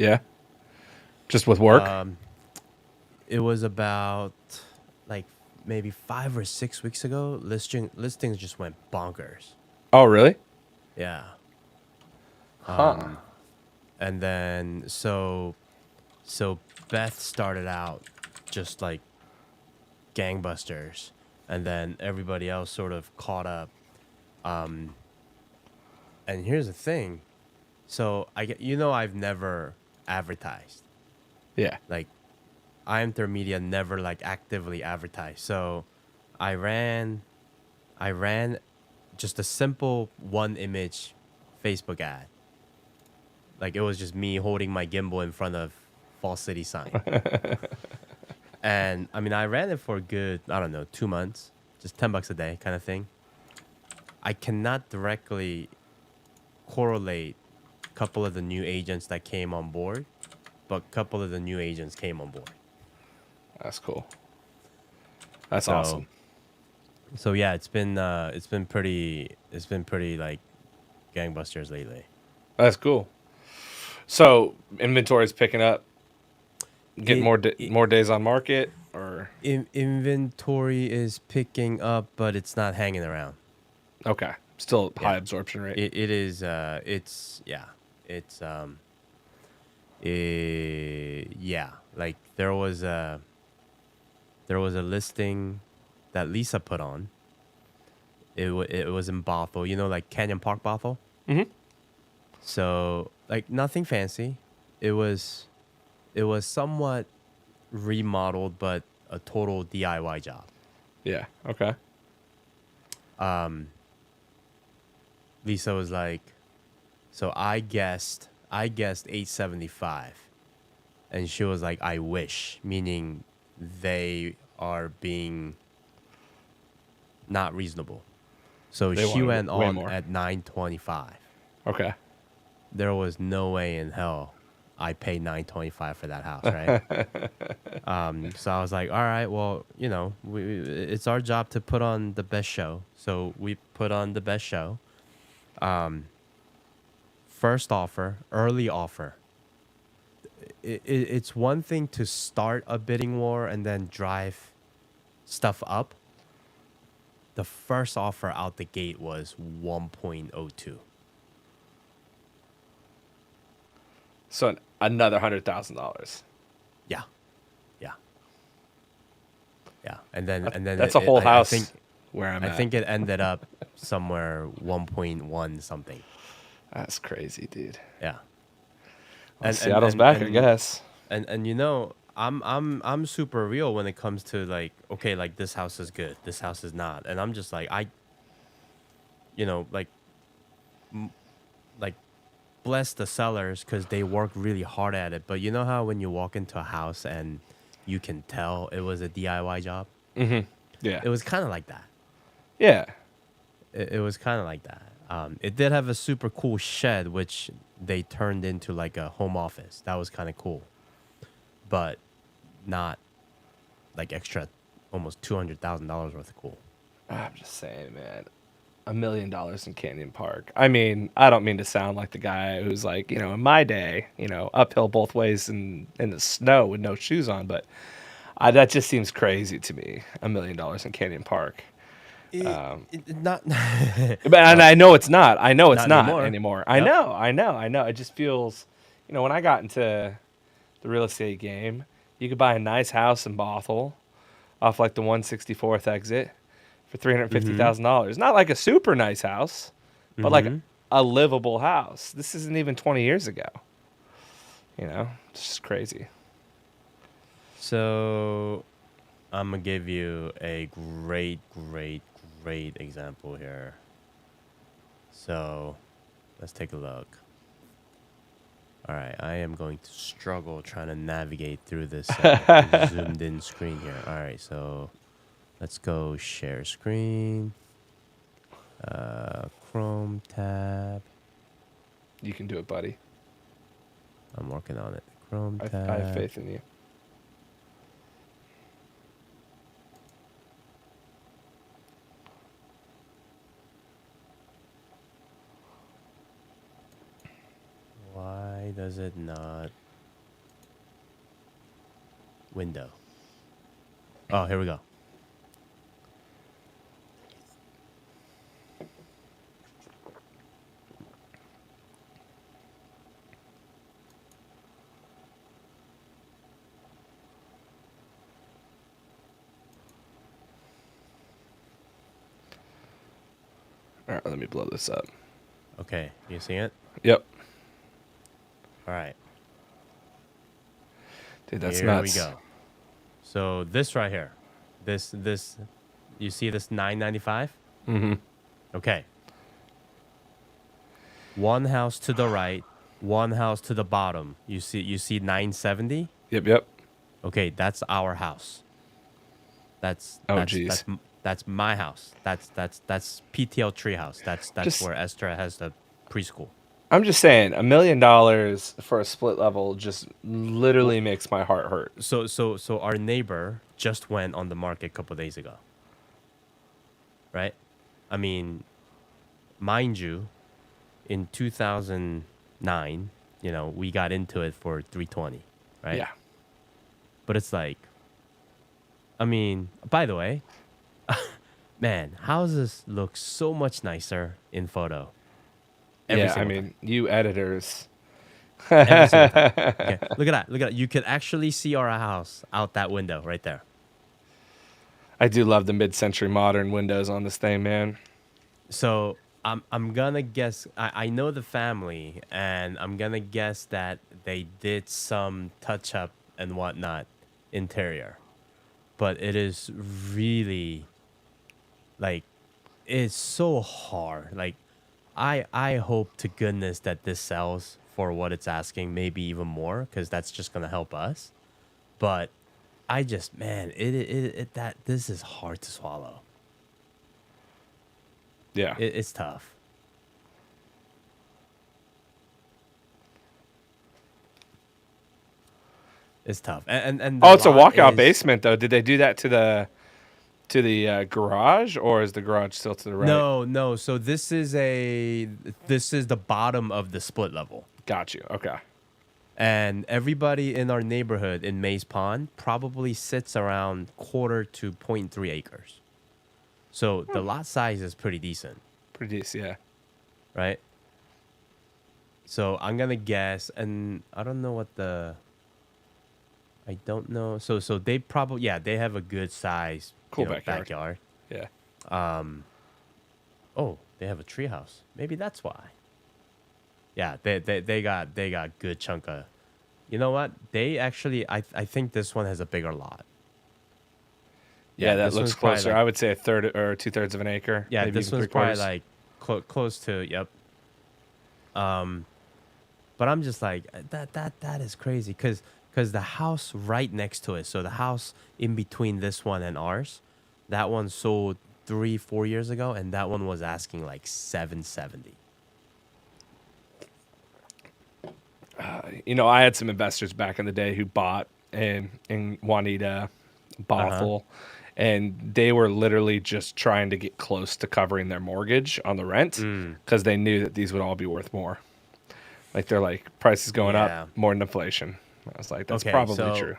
Yeah. Just with work? Um, it was about like maybe 5 or 6 weeks ago. Listings just went bonkers. Oh, really? Yeah. Huh. And then so Beth started out just like gangbusters, and then everybody else sort of caught up. And here's the thing. So I've never advertised. Yeah. Like I am Third Media never like actively advertised. So I ran I ran just a simple one image Facebook ad. Like it was just me holding my gimbal in front of Falls City sign. And I mean I ran it for a good, I don't know, 2 months, just $10 a day kind of thing. I cannot directly correlate a couple of the new agents that came on board, but a couple of the new agents came on board. That's cool. That's So awesome. so yeah, it's been pretty like gangbusters lately. That's cool. So inventory's picking up, getting It, more it more days on market, or inventory is picking up, but it's not hanging around. okay, still high Yeah, absorption rate. it is. It's yeah. It's yeah. Like there was a listing that Lisa put on. It was in Bothell, like Canyon Park, Bothell. Mm-hmm. So like nothing fancy. It was it was somewhat remodeled, but a total DIY job. Yeah. Okay. Lisa was like, so I guessed 875, and she was like, I wish, meaning they are being not reasonable. So They she wanted went way on more. at 925. Okay. There was no way in hell I paid 925 for that house, right? So I was like, all right, well, it's our job to put on the best show. So we put on the best show. First offer, early offer. It's one thing to start a bidding war and then drive stuff up. The first offer out the gate was 1.02. So another $100,000. Yeah, yeah, yeah. And then That's a whole I house think where I'm I at. think it ended up somewhere 1.1 something. That's crazy, dude. Yeah. Well, And and Seattle's and back, I and guess. and I'm super real when it comes to like, okay, like this house is good, this house is not, and I'm just like like like bless the sellers because they work really hard at it. But you know how when you walk into a house and you can tell it was a DIY job, Yeah. it was kind of like that. Yeah. It was kind of like that. It did have a super cool shed, which they turned into like a home office. That was kind of cool, but not like extra, almost $200,000 worth of cool. I'm just saying, man. $1 million in Canyon Park. I mean, I don't mean to sound like the guy who's like, in my day, uphill both ways in the snow with no shoes on, but that just seems crazy to me. $1 million in Canyon Park. Not But and well, I know it's not. I know it's not not anymore. anymore. I Yep. know. I know. I know. It just feels, when I got into the real estate game, you could buy a nice house in Bothell off like the 164th exit for Mm-hmm. $350,000. Not like a super nice house, but like Mm-hmm. a livable house. This isn't even 20 years ago. It's just crazy. So I'm gonna give you a great, great, great example here. So let's take a look. All right, I am going to struggle trying to navigate through this zoomed in screen here. All right, so let's go share screen, Chrome tab. You can do it, buddy. I'm working on it. Chrome I have tab. faith in you. Why does it not? window. Oh, here we go. All right, let me blow this up. Okay, you see it? Yep. All right. Dude, that's Here nuts. we go. So this right here, this, you see this 995? Mm-hmm. Okay. One house to the right, one house to the bottom. You see 970? Yep. Okay, that's our house. That's Oh, that's geez. that's my house. That's PTL Treehouse. That's Just- where Esther has the preschool. I'm just saying, $1 million for a split level just literally makes my heart hurt. So our neighbor just went on the market a couple days ago. Right? I mean, mind you, in 2009, we got into it for 320, right? Yeah. But it's like, I mean, by the way, man, houses look so much nicer in photo. Every Yeah, I single mean, you editors. Every single time. Okay, look at that. You could actually see our house out that window right there. I do love the mid-century modern windows on this thing, man. So I'm gonna guess. I know the family, and I'm gonna guess that they did some touch up and whatnot interior, but it is really like it's so hard. Like I hope to goodness that this sells for what it's asking, maybe even more, because that's just gonna help us. But I just, man, that this is hard to swallow. Yeah. It's tough. It's tough. And Oh, it's a lot walkout is- basement, though. Did they do that to the garage, or is the garage still to the right? No. So this is the bottom of the split level. Got you. Okay. And everybody in our neighborhood in Maze Pond probably sits around 1/4 to 0.3 acres. So the lot size is pretty decent, Pretty decent, yeah. right? So I'm gonna guess, and I don't know I don't know. So they probably, yeah, they have a good size Cool backyard. backyard. Yeah. Oh, they have a treehouse. Maybe that's why. Yeah, they got good chunk of. You know what? They actually, I think this one has a bigger lot. Yeah, that this looks one's probably closer. like- I would say 1/3 or 2/3 of an acre. Yeah, maybe this even one's probably 3/4. like close to, yep. But I'm just like that is crazy because the house right next to it, so the house in between this one and ours, that one sold 3-4 years ago, and that one was asking like 770. I had some investors back in the day who bought in Juanita, Bothell, and they were literally just trying to get close to covering their mortgage on the rent because they knew that these would all be worth more. Like they're like, price is going Yeah. up more than inflation. I was like, that's Okay, probably so- true.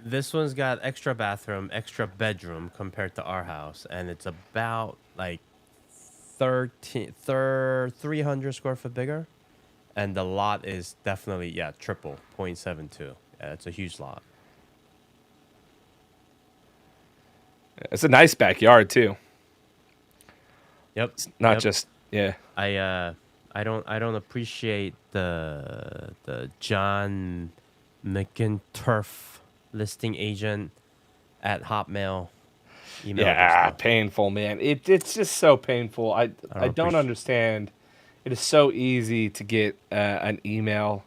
This one's got extra bathroom, extra bedroom compared to our house, and it's about like 300 square foot bigger, and the lot is definitely triple 0.72. Yeah, it's a huge lot. It's a nice backyard too. Yep. Not yep. just I don't appreciate the John McInturf listing agent at Hotmail email. yeah, address. painful, man. It's just so painful. I don't appreciate- understand. It is so easy to get an email.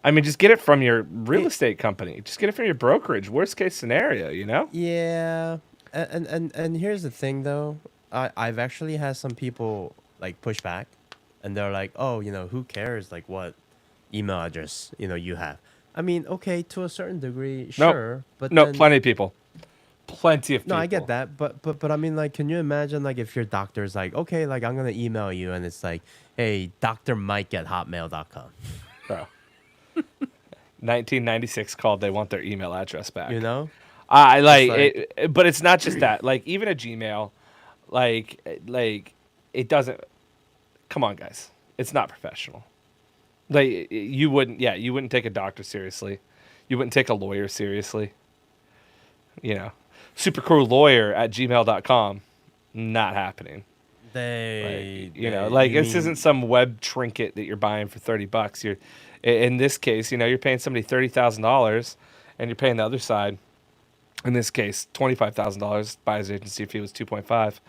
I mean, just get it from your real estate company. Just get it from your brokerage. Worst case scenario, Yeah, and here's the thing though, I've actually had some people like push back, and they're like, oh, who cares like what email address you have. I mean, okay, to a certain degree, sure, but No, then, plenty of people. Plenty of people. No, I get that, but I mean, like, can you imagine like if your doctor's like, okay, like I'm gonna email you, and it's like, hey, Dr. Mike at hotmail.com. Bro. 1996 called. They want their email address back. You know, I it's like like it, but it's not just that. Like even a Gmail, like it doesn't. Come on, guys, it's not professional. Like you wouldn't, yeah, you wouldn't take a doctor seriously. You wouldn't take a lawyer seriously. You know, supercrewlawyer@gmail.com, not happening. they, You know, they like you this isn't mean some web trinket that you're buying for $30. You're, in this case, you know, you're paying somebody $30,000, and you're paying the other side. In this case, $25,000. Buyer's agency fee was 2.5.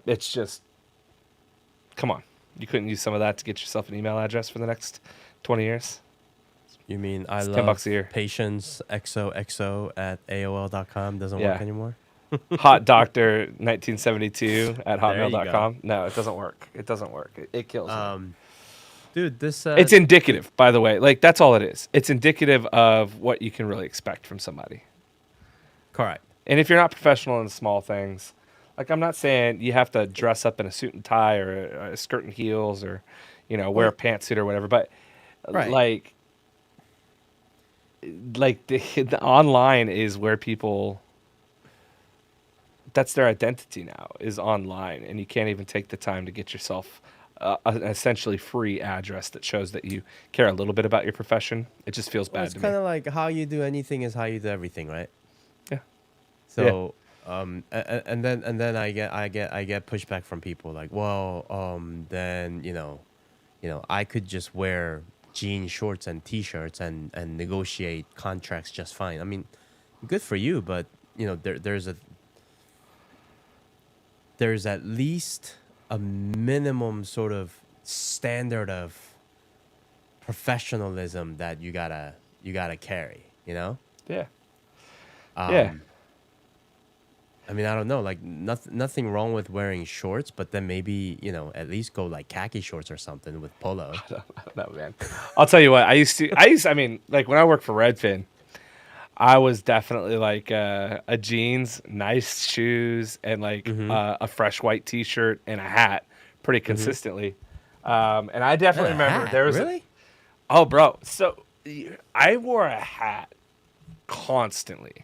It's just, come on, you couldn't use some of that to get yourself an email address for the next 20 years. you mean I It's love $10 a year. patience XOXO at AOL.com doesn't Yeah. work anymore? Hot Doctor 1972 at There you go. hotmail.com. No, it doesn't work. It doesn't work. It kills me. Dude, this It's indicative, by the way. Like that's all it is. It's indicative of what you can really expect from somebody. correct. And if you're not professional in small things, like I'm not saying you have to dress up in a suit and tie or a skirt and heels or, you know, wear a Well, pantsuit or whatever, but right. like the online is where people, that's their identity now, is online, and you can't even take the time to get yourself an essentially free address that shows that you care a little bit about your profession. It just feels Well, bad it's to me. kind of like how you do anything is how you do everything, right? Yeah. So, and then I get pushback from people like, well, then I could just wear jean shorts and t-shirts and negotiate contracts just fine. I mean, good for you, but there's at least a minimum sort of standard of professionalism that you gotta carry, you know? Yeah. Yeah. Um, I mean, I don't know, like nothing wrong with wearing shorts, but then maybe, at least go like khaki shorts or something with polo. I don't know, man. I'll tell you what. I mean, like when I worked for Redfin, I was definitely like a jeans, nice shoes, and like Mm-hmm. a fresh white T-shirt and a hat pretty Mm-hmm. consistently. And I And definitely a remember hat, there was really? oh, bro. So I wore a hat constantly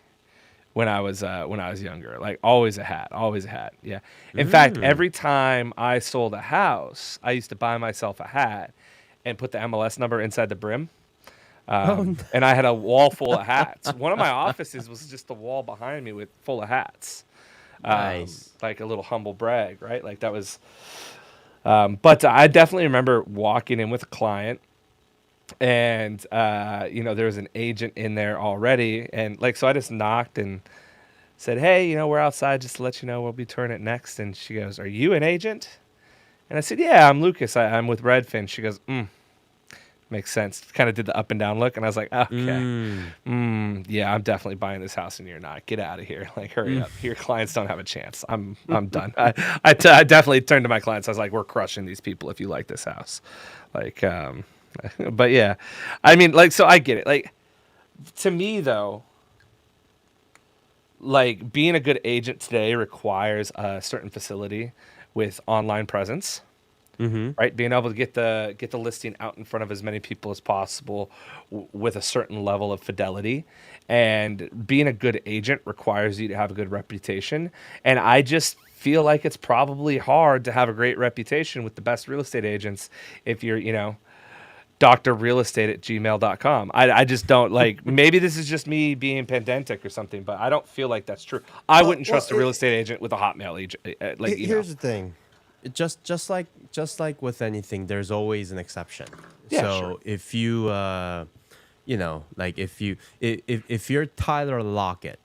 when I was younger. Like always a hat, always a hat. Yeah. In fact, Mm. every time I sold a house, I used to buy myself a hat and put the MLS number inside the brim. Oh, n- And I had a wall full of hats. One of my offices was just the wall behind me with full of hats. nice. Like a little humble brag, right? Like that was. But I definitely remember walking in with a client, and there was an agent in there already, and like so I just knocked and said, "Hey, we're outside just to let you know we'll be touring it next." And she goes, "Are you an agent?" And I said, "Yeah, I'm Lucas. I'm with Redfin." She goes, "Makes sense." Kind of did the up and down look, and I was like, "Okay, Mm. yeah, I'm definitely buying this house, and you're not. Get out of here! Like, hurry Mm. up. Your clients don't have a chance. I'm done." I definitely turned to my clients. I was like, "We're crushing these people if you like this house." Like, but yeah, I mean, like, so I get it. Like, to me though, like being a good agent today requires a certain facility with online presence, Mm-hmm. right? Being able to get the listing out in front of as many people as possible with a certain level of fidelity, and being a good agent requires you to have a good reputation. And I just feel like it's probably hard to have a great reputation with the best real estate agents if you're drrealestate@gmail.com. I just don't like, maybe this is just me being pedantic or something, but I don't feel like that's true. I Well, wouldn't well, trust a real estate agent with a Hotmail agent, like email. here's the thing. Just like with anything, there's always an exception. Yeah, So sure. if you like if you're Tyler Lockett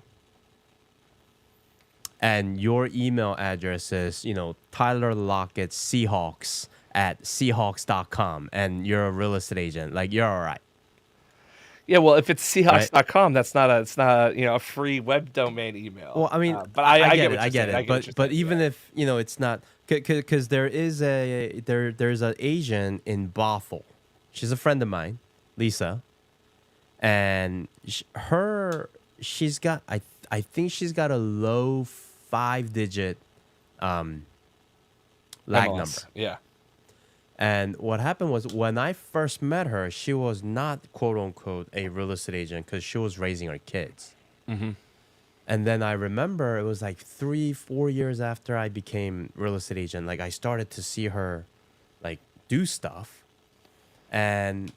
and your email address is, Tyler Lockett Seahawks at Seahawks.com, and you're a real estate agent, like you're all right. Yeah, well, if it's Right. Seahawks.com, it's not a free web domain email. Well, I mean, But I I get get it, what I you're get saying. I it. get what you're But saying. even Yeah. if it's not, because there's an Asian in Bothell. She's a friend of mine, Lisa, and she's got I think she's got a low 5-digit lag MLS. number. Yeah. And what happened was when I first met her, she was not quote unquote a real estate agent because she was raising her kids. Mm-hmm. And then I remember it was like 3, 4 years after I became real estate agent, like I started to see her like do stuff. And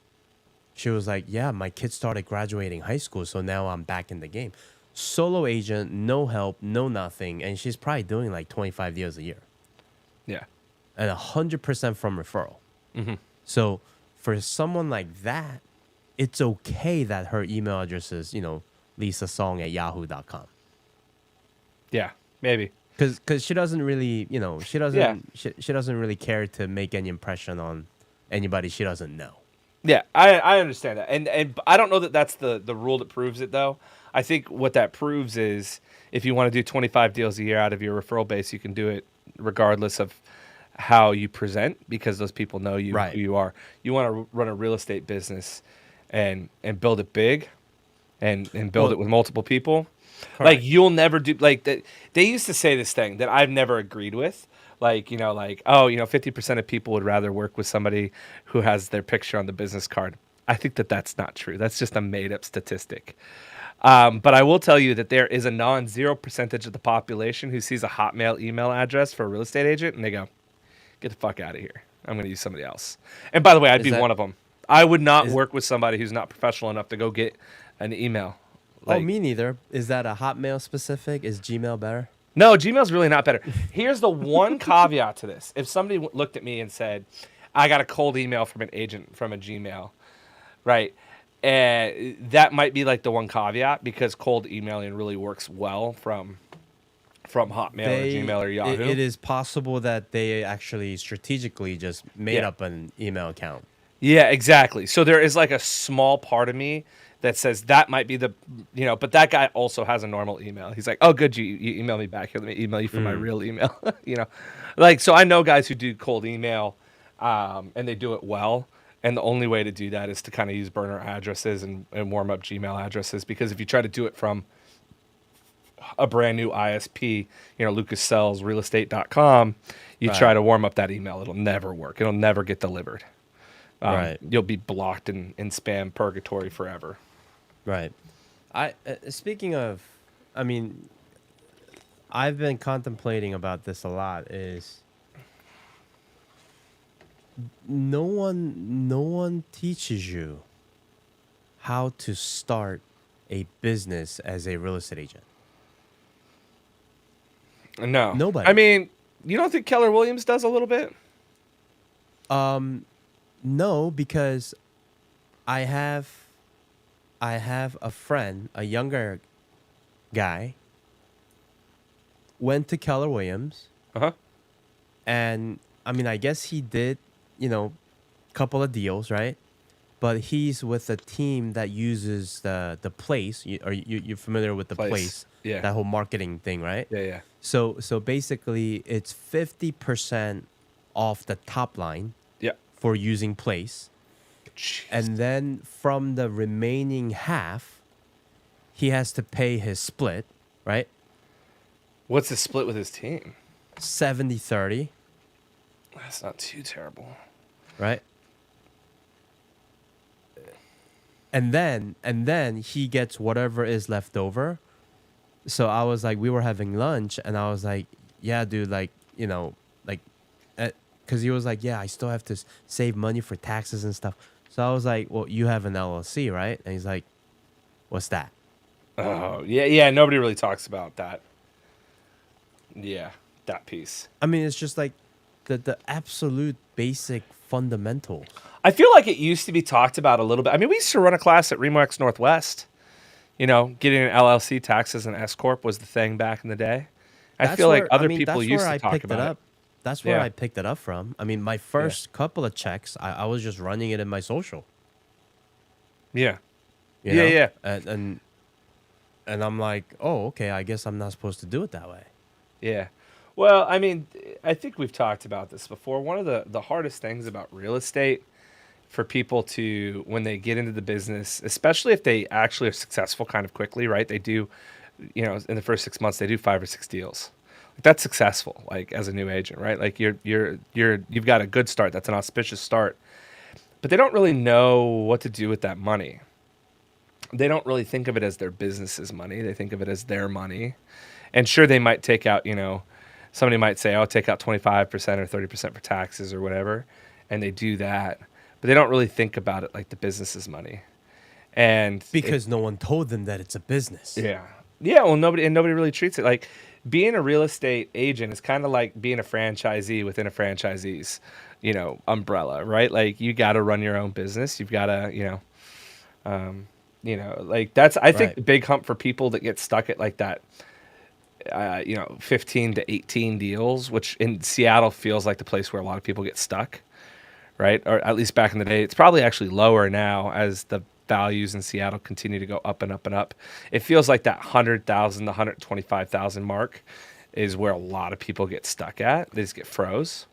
she was like, yeah, my kids started graduating high school, so now I'm back in the game. Solo agent, no help, no nothing. And she's probably doing like 25 deals a year. Yeah. And 100% from referral. Mm-hmm. So for someone like that, it's okay that her email address is, lisasong@yahoo.com. Yeah. Maybe. Because she doesn't really, she doesn't Yeah. she doesn't really care to make any impression on anybody she doesn't know. Yeah, I understand that, and I don't know that that's the rule that proves it though. I think what that proves is if you want to do 25 deals a year out of your referral base, you can do it regardless of how you present because those people know you Right. who you are. You want to run a real estate business and build it big and build Well, it with multiple people. Like correct. you'll never do like that. They used to say this thing that I've never agreed with. Like, 50% of people would rather work with somebody who has their picture on the business card. I think that that's not true. That's just a made up statistic. But I will tell you that there is a non-zero percentage of the population who sees a Hotmail email address for a real estate agent and they go, get the fuck out of here. I'm going to use somebody else. And by the way, I'd Is be that one of them. I would not is work with somebody who's not professional enough to go get an email. Oh, Like, me neither. Is that a Hotmail specific? Is Gmail better? no, Gmail's really not better. Here's the one caveat to this. If somebody looked at me and said, I got a cold email from an agent from a Gmail, right? And that might be like the one caveat because cold emailing really works well from Hotmail or Gmail or Yahoo. It is possible that they actually strategically just made Yeah. up an email account. Yeah, exactly. So there is like a small part of me that says that might be but that guy also has a normal email. He's like, oh, good, you email me back here. Let me email you from my real email. Like, so I know guys who do cold email and they do it well. And the only way to do that is to kind of use burner addresses and warm up Gmail addresses. Because if you try to do it from a brand new ISP, lucassells.realestate.com, you try Right. to warm up that email, it'll never work. It'll never get delivered. Right. You'll be blocked in spam purgatory forever. Right. Speaking of, I mean, I've been contemplating about this a lot. Is no one teaches you how to start a business as a real estate agent. No. Nobody. I mean, you don't think Keller Williams does a little bit? No, because I have a friend, a younger guy, went to Keller Williams, Uh-huh. and I mean, I guess he did, couple of deals, right? But he's with a team that uses the place. You're familiar with the Place. place? Yeah. That whole marketing thing, right? Yeah, yeah. So basically, it's 50% off the top line Yeah. for using place. Jeez. And then from the remaining half, he has to pay his split, right? What's the split with his team? 70-30, That's not too terrible. right? And then he gets whatever is left over. So I was like, we were having lunch, and I was like, yeah, dude, like, because he was like, yeah, I still have to save money for taxes and stuff. So I was like, well, you have an LLC, right? And he's like, what's that? Oh, yeah, yeah. Nobody really talks about that. Yeah, that piece. I mean, it's just like the absolute basic fundamentals. I feel like it used to be talked about a little bit. I mean, we used to run a class at Remax Northwest. Getting an LLC taxes and S corp was the thing back in the day. I feel like other people that's used where to I talk picked about it it. up. That's where Yeah. I picked it up from. I mean, my first couple of checks, I was just running it in my social. Yeah. You Yeah, know? yeah. And I'm like, oh, okay, I guess I'm not supposed to do it that way. Yeah. Well, I mean, I think we've talked about this before. One of the hardest things about real estate for people to, when they get into the business, especially if they actually are successful kind of quickly, right? They do, in the first 6 months, they do 5 or 6 deals. That's successful, like as a new agent, right? Like you've got a good start. That's an auspicious start. But they don't really know what to do with that money. They don't really think of it as their business's money. They think of it as their money. And sure, they might take out, somebody might say, "I'll take out 25% or 30% for taxes or whatever," and they do that. But they don't really think about it like the business's money. And Because no one told them that it's a business. yeah. Yeah, well nobody really treats it like being a real estate agent is kind of like being a franchisee within a franchisee's, umbrella, right? Like you got to run your own business. You've got to, like that's I think Right. the big hump for people that get stuck at like that 15 to 18 deals, which in Seattle feels like the place where a lot of people get stuck, right? Or at least back in the day. It's probably actually lower now as the values in Seattle continue to go up and up and up. It feels like that 100,000 to 125,000 mark is where a lot of people get stuck at. They just get froze.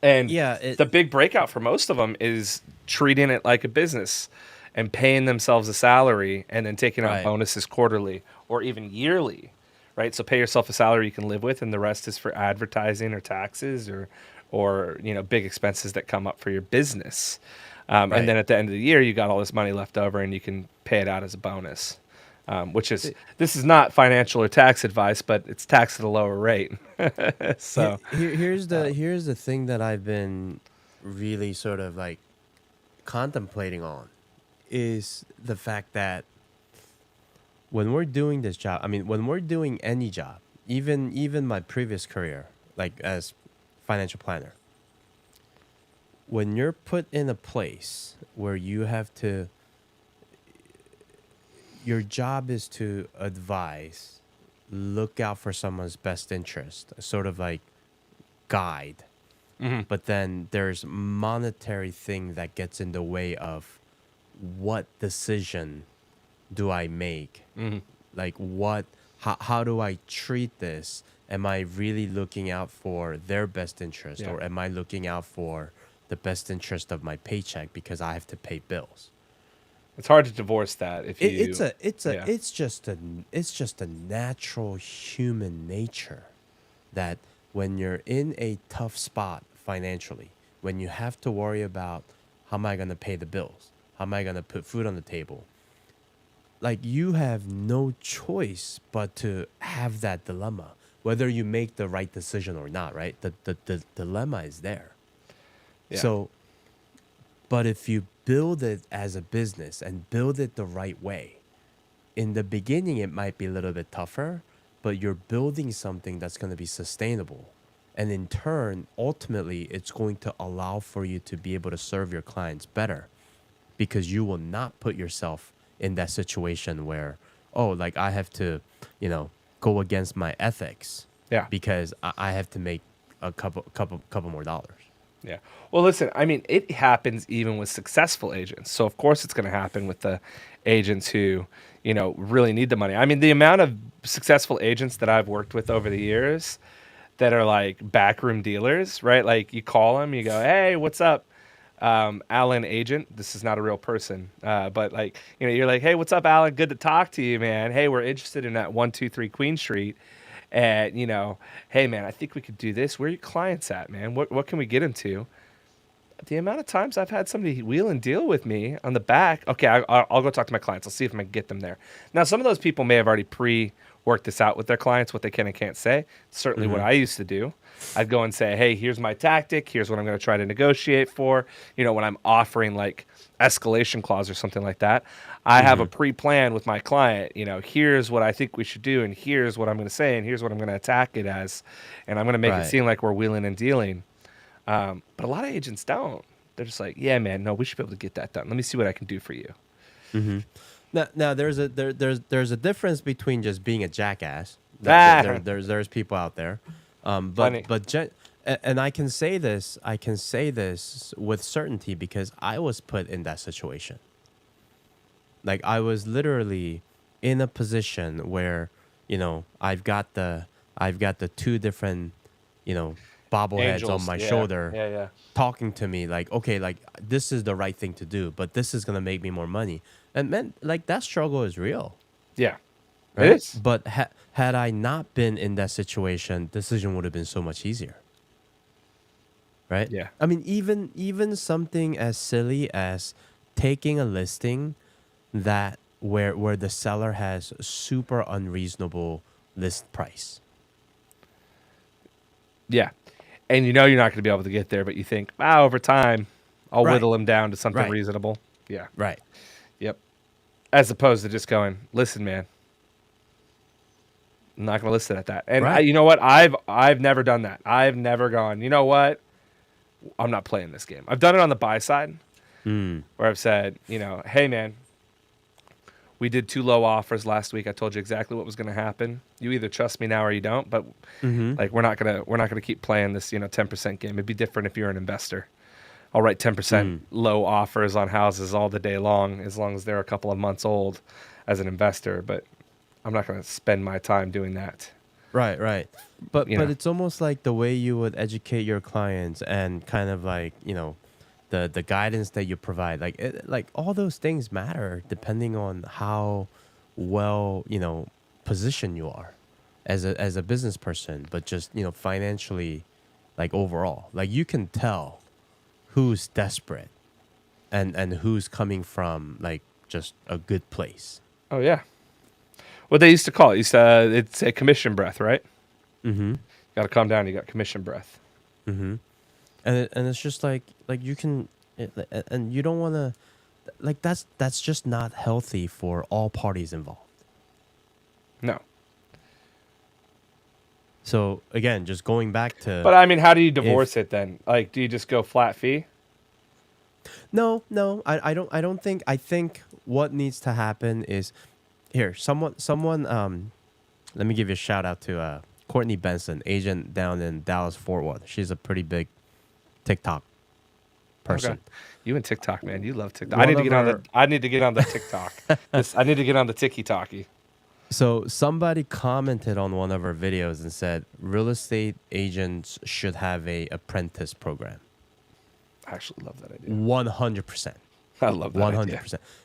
And Yeah, the big breakout for most of them is treating it like a business and paying themselves a salary and then taking out right. bonuses quarterly or even yearly, right? So pay yourself a salary you can live with, and the rest is for advertising or taxes or big expenses that come up for your business. And Right. then at the end of the year, you got all this money left over, and you can pay it out as a bonus. Which is this is not financial or tax advice, but it's tax at a lower rate. So Here's the thing that I've been really sort of like contemplating on is the fact that when we're doing this job, I mean, when we're doing any job, even my previous career, like as financial planner, when you're put in a place where you have to, your job is to advise, look out for someone's best interest, sort of like guide. mhm, But then there's monetary thing that gets in the way of what decision do I make? mhm, Like how do I treat this? Am I really looking out for their best interest, yeah. or am I looking out for the best interest of my paycheck because I have to pay bills? It's hard to divorce that if you. Yeah. It's just a natural human nature that when you're in a tough spot financially, when you have to worry about how am I going to pay the bills, how am I going to put food on the table, like you have no choice but to have that dilemma, whether you make the right decision or not, right? The dilemma is there. Yeah. So, but if you build it as a business and build it the right way, in the beginning it might be a little bit tougher, but you're building something that's going to be sustainable. And in turn, ultimately, it's going to allow for you to be able to serve your clients better because you will not put yourself in that situation where, oh, like I have to, go against my ethics Yeah. because I have to make a couple more dollars. Yeah. Well, listen, I mean, it happens even with successful agents. So, of course, it's going to happen with the agents who, really need the money. I mean, the amount of successful agents that I've worked with over the years that are like backroom dealers, right? Like you call them, you go, "Hey, what's up? Alan agent." This is not a real person. But like, you're like, "Hey, what's up, Alan? Good to talk to you, man. Hey, we're interested in that 123 Queen Street. And, hey, man, I think we could do this. Where are your clients at, man? What can we get them to?" The amount of times I've had somebody wheel and deal with me on the back. Okay, I'll go talk to my clients. I'll see if I can get them there. Now, some of those people may have already worked this out with their clients, what they can and can't say. Certainly what Mm-hmm. I used to do. I'd go and say, "Hey, here's my tactic. Here's what I'm going to try to negotiate for." When I'm offering like escalation clause or something like that, I have a Mm-hmm. pre-plan with my client. Here's what I think we should do, and here's what I'm going to say, and here's what I'm going to attack it as, and I'm going to make it Right. seem like we're wheeling and dealing. But a lot of agents don't. They're just like, "Yeah, man, no, we should be able to get that done. Let me see what I can do for you." Mm-hmm. Now there's a difference between just being a jackass. Ah, There's people out there, funny. and I can say this. I can say this with certainty because I was put in that situation. Like I was literally in a position where I've got the two different you know bobbleheads on Angels. my Yeah, shoulder yeah, yeah, talking to me like, okay, like this is the right thing to do, but this is gonna make me more money. And man, like that struggle is real. yeah. It right? is. But had I not been in that situation, decision would have been so much easier, right? Yeah. I mean, even something as silly as taking a listing that where the seller has super unreasonable list price. Yeah. And you're not going to be able to get there, but you think, over time, I'll Right, whittle him down to something right, reasonable. Yeah. right, Yep. As opposed to just going, listen, man, I'm not going to listen at that. And right. you know what? I've never done that. I've never gone, you know what? I'm not playing this game. I've done it on the buy side Mm, where I've said, hey, man, we did 2 low offers last week. I told you exactly what was going to happen. You either trust me now or you don't. But mm-hmm. like, we're not gonna keep playing this 10% game. It'd be different if you're an investor. I'll write 10% Mm. low offers on houses all the day long, as they're a couple of months old as an investor. But I'm not going to spend my time doing that. Right, right. But You know, it's almost like the way you would educate your clients and kind of like, the guidance that you provide. Like like all those things matter depending on how well, positioned you are as a business person, but just, financially, like overall. Like you can tell who's desperate and who's coming from like just a good place. oh yeah, what they used to call it. It's a commission breath, right? Mm-hmm. Got to calm down. You got commission breath. Mm-hmm. And it's just like you can and you don't want to like that's just not healthy for all parties involved. No, So again, just going back to but I mean, how do you if divorce it then? Like, do you just go flat fee? no, I don't think. I think what needs to happen is here. Someone let me give you a shout out to Courtney Benson, agent down in Dallas Fort Worth. She's a pretty big TikTok Okay. person. You and TikTok, man. You love TikTok. One of her I need to get on the TikTok. I need to get on the Tiki Talkie. So somebody commented on one of our videos and said real estate agents should have a apprentice program. I actually love that idea. 100%. I love that idea.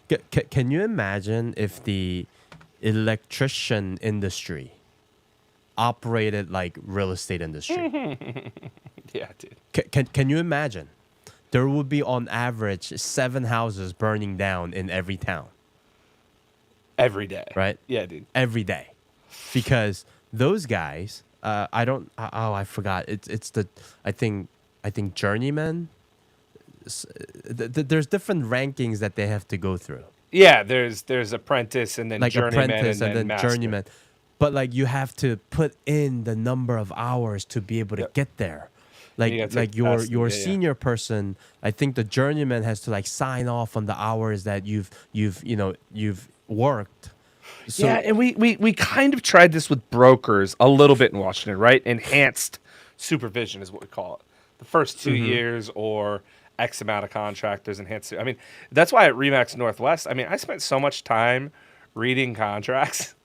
100%. Can you imagine if the electrician industry operated like real estate industry? Yeah, dude. Can you imagine? There would be on average 7 houses burning down in every town, Every day. right? Yeah, dude. Every day, because those guys, I don't. I forgot. It's the I think journeyman. There's different rankings that they have to go through, Yeah, there's apprentice and then like journeyman apprentice and then master. journeyman. But like you have to put in the number of hours to be able to Yep. get there. And you Like gotta take the your test. your Yeah, yeah. senior person, I think the journeyman has to like sign off on the hours that you've worked. So Yeah, and we kind of tried this with brokers a little bit in Washington, right? Enhanced supervision is what we call it. The first 2 years or X amount of contractors enhanced. I mean, that's why at Remax Northwest, I mean, I spent so much time reading contracts.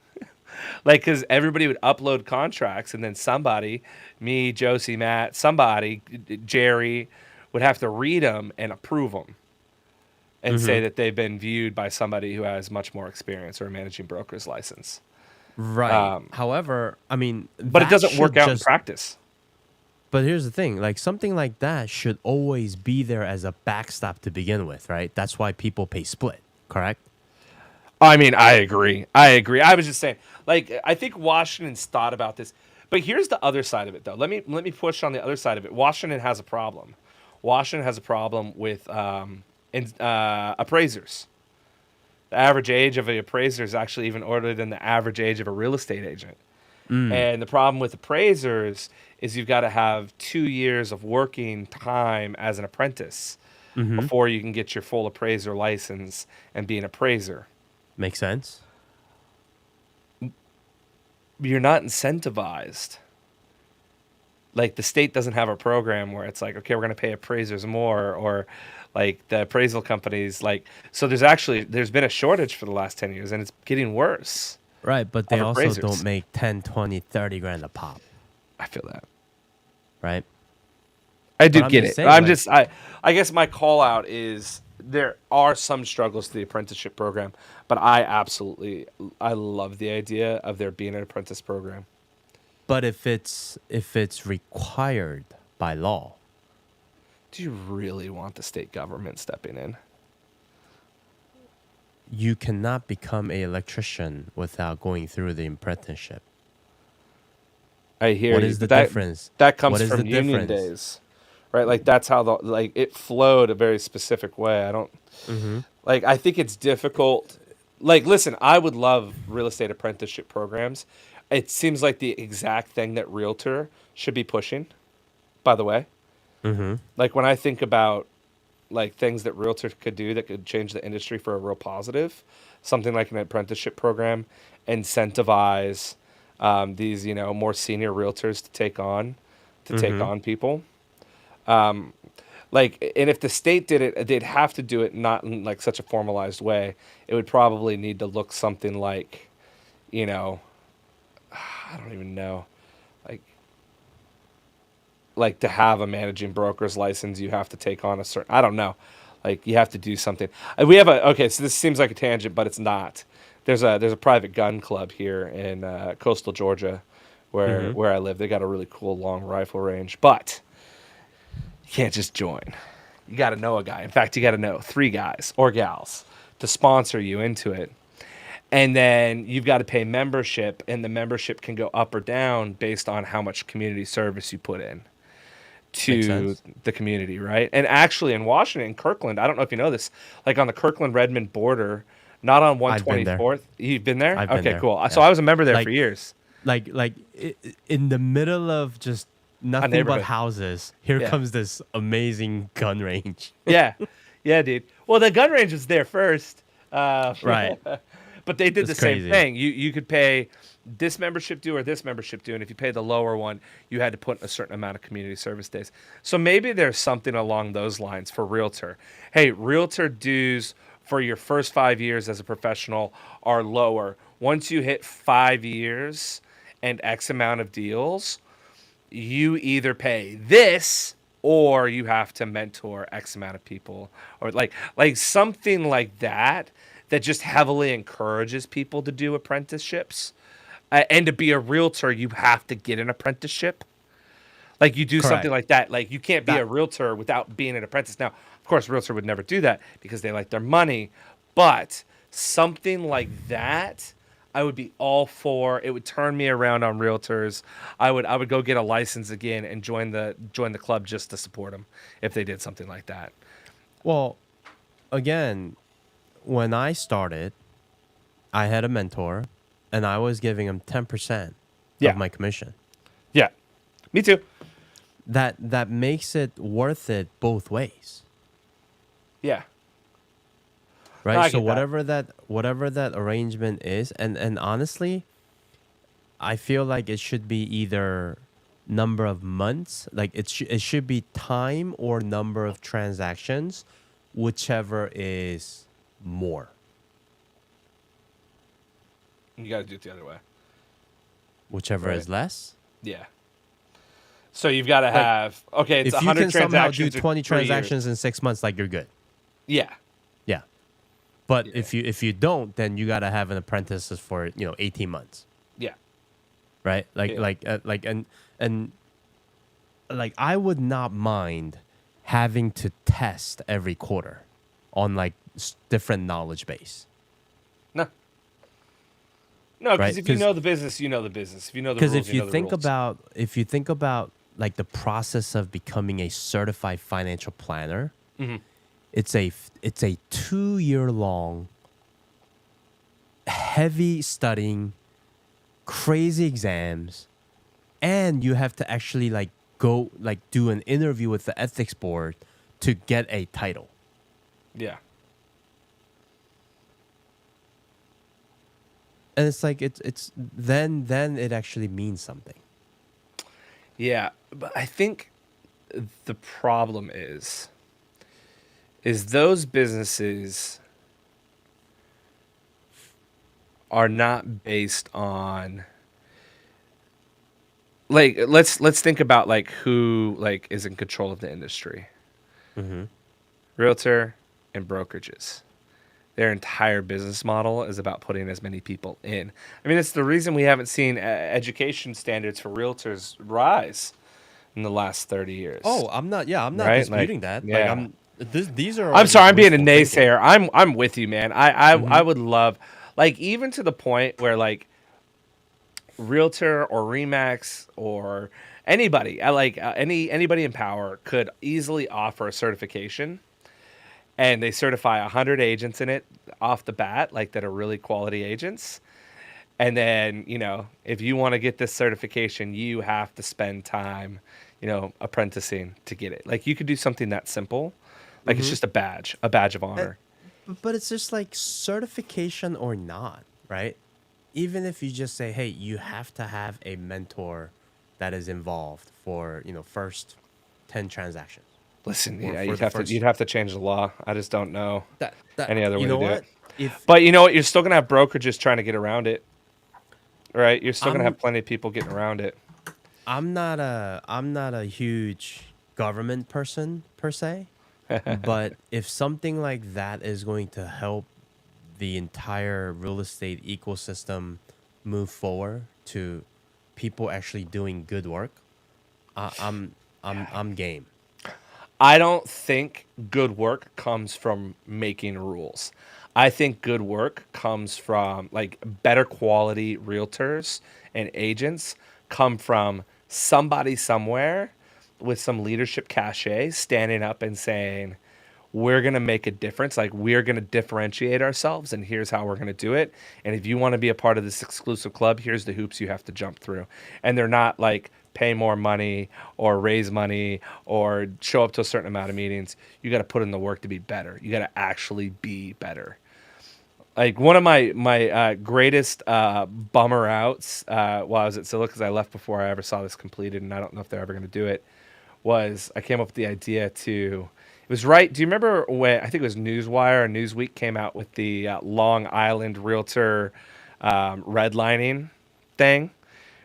Like, because everybody would upload contracts, and then somebody, me, Josie, Matt, somebody, Jerry, would have to read them and approve them and say that they've been viewed by somebody who has much more experience or a managing broker's license. right. However, I mean, But it that doesn't work should out in just practice. But here's the thing, like something like that should always be there as a backstop to begin with, right? That's why people pay split, correct? I mean, I agree. I was just saying, like, I think Washington's thought about this, but here's the other side of it, though. Let me push on the other side of it. Washington has a problem. Washington has a problem with appraisers. The average age of an appraiser is actually even older than the average age of a real estate agent. And the problem with appraisers is you've got to have 2 years of working time as an apprentice before you can get your full appraiser license and be an appraiser. Makes sense. You're not incentivized. Like, the state doesn't have a program where it's like, okay, we're going to pay appraisers more, or like the appraisal companies, like, so there's been a shortage for the last 10 years, and it's getting worse. Right, but they Of also appraisers. don't make 10, 20, 30 grand a pop, I feel that. right? I do But I'm get just it. saying, I'm like- just I guess my call out is there are some struggles to the apprenticeship program, but I love the idea of there being an apprentice program. But if it's required by law, Do you really want the state government stepping in? you cannot become a electrician without going through the apprenticeship. I hear What you, is the but difference? that comes What is the from union difference? days, right? Like that's how the like it flowed a very specific way. I don't Mm-hmm. like. I think it's difficult. Like, listen, I would love real estate apprenticeship programs. It seems like the exact thing that realtor should be pushing. By the way, Mm-hmm. like when I think about like things that realtors could do that could change the industry for a real positive, something like an apprenticeship program, incentivize these more senior realtors to take Mm-hmm. on people. Like, and if the state did it, they'd have to do it not in like such a formalized way. It would probably need to look something like, you know, I don't even know, like to have a managing broker's license, you have to take on a certain. I don't know, like you have to do something. We have a okay. So this seems like a tangent, but it's not. There's a private gun club here in coastal Georgia, Mm-hmm. where I live. They got a really cool long rifle range, but you can't just join. You got to know a guy. In fact, you got to know three guys or gals to sponsor you into it. And then you've got to pay membership, and the membership can go up or down based on how much community service you put in Makes to sense. the community, right? And actually, in Washington, in Kirkland, I don't know if you know this, like on the Kirkland Redmond border, not on I've been there. 124th. You've been there? I've been Okay, there. cool. So Yeah. I was a member there for Like years. in the middle of just A nothing but neighborhood. houses, here Yeah. comes this amazing gun range. Yeah. Yeah, dude. Well, the gun range was there first. Right. But they did It's the same crazy. thing. You could pay this membership due or this membership due, and if you pay the lower one, you had to put a certain amount of community service days. So maybe there's something along those lines for realtor. Hey, realtor dues for your first 5 years as a professional are lower. Once you hit 5 years and X amount of deals, you either pay this or you have to mentor X amount of people, or like something like that that just heavily encourages people to do apprenticeships. And to be a realtor, you have to get an apprenticeship. Like you do something Correct. like that. Like you can't be a That realtor without being an apprentice. Now, of course, a realtor would never do that because they like their money. But something like that, I would be all for. It would turn me around on realtors. I would go get a license again and join the club just to support them if they did something like that. well, again, when I started, I had a mentor, and I was giving him 10% of Yeah, my commission. yeah, me too. That makes it worth it both ways, Yeah, no, right? I So get that. whatever that arrangement is, and honestly, I feel like it should be either number of months, like it should be time or number of transactions, whichever is more, You got to do it the other way. whichever Right. is less. Yeah. So you've got to Like have okay. It's if you 100 can somehow do transactions or 20 3 years. transactions in 6 months, like you're good. Yeah, Yeah. But yeah, if you don't, then you gotta have an apprentice for 18 months, yeah, right? yeah. And like I would not mind having to test every quarter on like different knowledge base, No, no, because right? if you know the business, you know the business. If you know the Because rules, you know the rules. if you think about like the process of becoming a certified financial planner, Hmm. it's a 2 year long heavy studying, crazy exams, and you have to actually like go like do an interview with the ethics board to get a title. Yeah, And it's like it's then it actually means something. yeah. But I think the problem is those businesses are not based on like let's think about like who like is in control of the industry. Mm-hmm. Realtor, in brokerages. Their entire business model is about putting as many people in. I mean, it's the reason we haven't seen education standards for realtors rise in the last 30 years, Oh, I'm not. Yeah, I'm not right? Like, disputing that. Like, yeah. These are I'm already sorry, I'm being a wishful thinking. naysayer. I'm with you, man. I Mm-hmm. would love, like, even to the point where like Realtor or Remax or anybody, I like anybody in power could easily offer a certification, and they certify 100 agents in it off the bat, like that are really quality agents. And then, if you want to get this certification, you have to spend time, apprenticing to get it. Like, you could do something that simple. Like, it's Mm-hmm. just a badge of Uh, honor. but it's just like certification or not, right? Even if you just say, hey, you have to have a mentor that is involved for, first 10 transactions Listen, or yeah, for you'd the have to first you'd have to change the law. I just don't know that any other you way to know do it. what? If But you know what? You're still gonna have brokerages trying to get around it, right? You're still gonna I'm have plenty of people getting around it. I'm not a huge government person per se, but if something like that is going to help the entire real estate ecosystem move forward to people actually doing good work, I'm game. I don't think good work comes from making rules. I think good work comes from like better quality realtors and agents come from somebody somewhere with some leadership cachet standing up and saying, we're going to make a difference. Like, we're going to differentiate ourselves, and here's how we're going to do it. And if you want to be a part of this exclusive club, here's the hoops you have to jump through. And they're not like pay more money or raise money or show up to a certain amount of meetings. You got to put in the work to be better. You got to actually be better. Like, one of my greatest bummer outs while I was at Zillow, because I left before I ever saw this completed, and I don't know if they're ever going to do it, was I came up with the idea to. It was right. Do you remember when I think it was Newswire or Newsweek came out with the Long Island realtor redlining thing,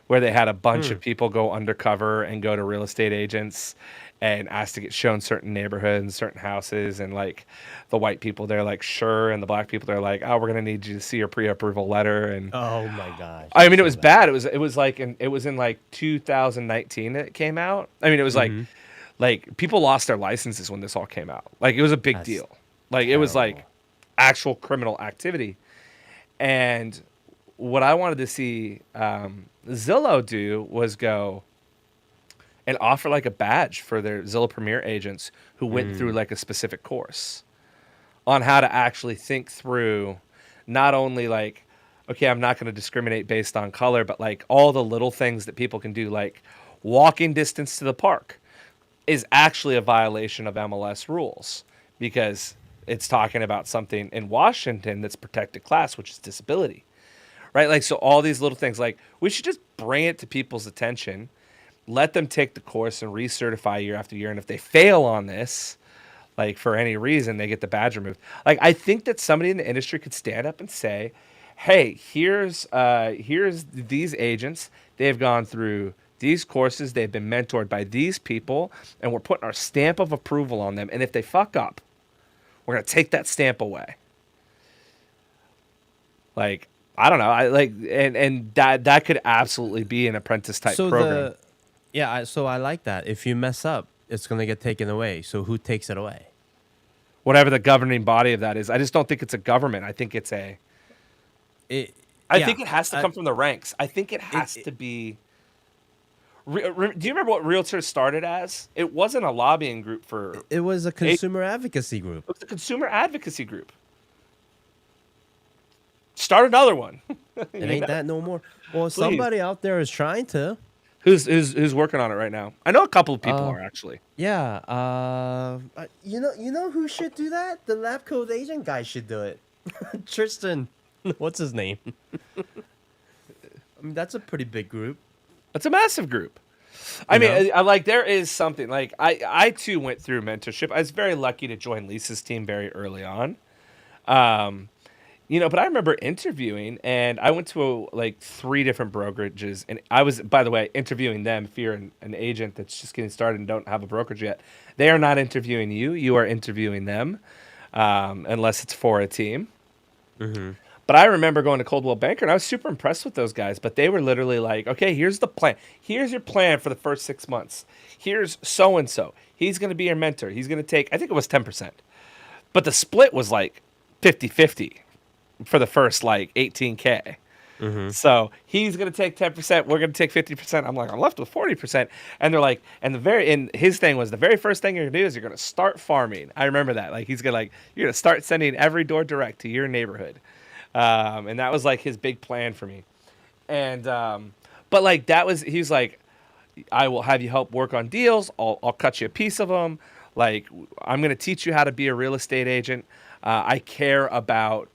where they had a bunch Hmm. of people go undercover and go to real estate agents and ask to get shown certain neighborhoods, certain houses, and like the white people they're like sure, and the black people they're like, oh, we're gonna need you to see your pre-approval letter. And Oh my gosh, I it's mean, it so was bad. bad. It was like it was in like 2019 that it came out. I mean, it was Mm-hmm. like people lost their licenses when this all came out. Like, it was a big That's deal. Like, it was like terrible. actual criminal activity. And what I wanted to see Zillow do was go and offer like a badge for their Zillow Premier agents who went through Mm. like a specific course on how to actually think through not only like, okay, I'm not going to discriminate based on color, but like all the little things that people can do, like walking distance to the park is actually a violation of MLS rules because it's talking about something in Washington that's protected class, which is disability, right? Like, so all these little things, like, we should just bring it to people's attention, let them take the course and recertify year after year. And if they fail on this, like for any reason, they get the badge removed. Like, I think that somebody in the industry could stand up and say, hey, here's these agents. They've gone through these courses, they've been mentored by these people, and we're putting our stamp of approval on them. And if they fuck up, we're gonna take that stamp away. Like, I don't know. I like, and that could absolutely be an apprentice type So program. so I like that. If you mess up, it's gonna get taken away. So who takes it away? Whatever the governing body of that is. I just don't think it's a government. I think it's a It I yeah. think it has to I, come from the ranks. I think it it, has it to be. Do you remember what Realtors started as? It wasn't a lobbying group for. it was a It consumer advocacy group. was a consumer advocacy group. Start another one. It You ain't know, that no more. Well, please. somebody out there is trying to. Who's working on it right now? I know a couple of people Uh, are actually. yeah. You know who should do that? The lab code agent guy should do it. Tristan, what's his name? I mean, that's a pretty big group. It's a massive group. I You mean, know. I like there is something like I too went through mentorship. I was very lucky to join Lisa's team very early on. Um, but I remember interviewing, and I went to like three different brokerages, and I was, by the way, interviewing them. If you're an agent that's just getting started and don't have a brokerage yet, they are not interviewing you. You are interviewing them. unless it's for a team. Mm-hmm. But I remember going to Coldwell Banker, and I was super impressed with those guys. But they were literally like, "Okay, here's the plan. Here's your plan for the first 6 months. Here's so and so. He's going to be your mentor. He's going to take, I think it was 10%, but the split was like 50-50 for the first like 18K. Mm-hmm. So he's gonna take 10%. We're gonna take 50%. I'm like, I'm left with 40%. And they're like, and his thing was the very first thing you're gonna do is you're gonna start farming. I remember that. Like he's gonna like you're gonna start sending every door direct to your neighborhood, and that was like his big plan for me. And but like that was he's like, I will have you help work on deals. I'll cut you a piece of them. Like I'm gonna teach you how to be a real estate agent. I care about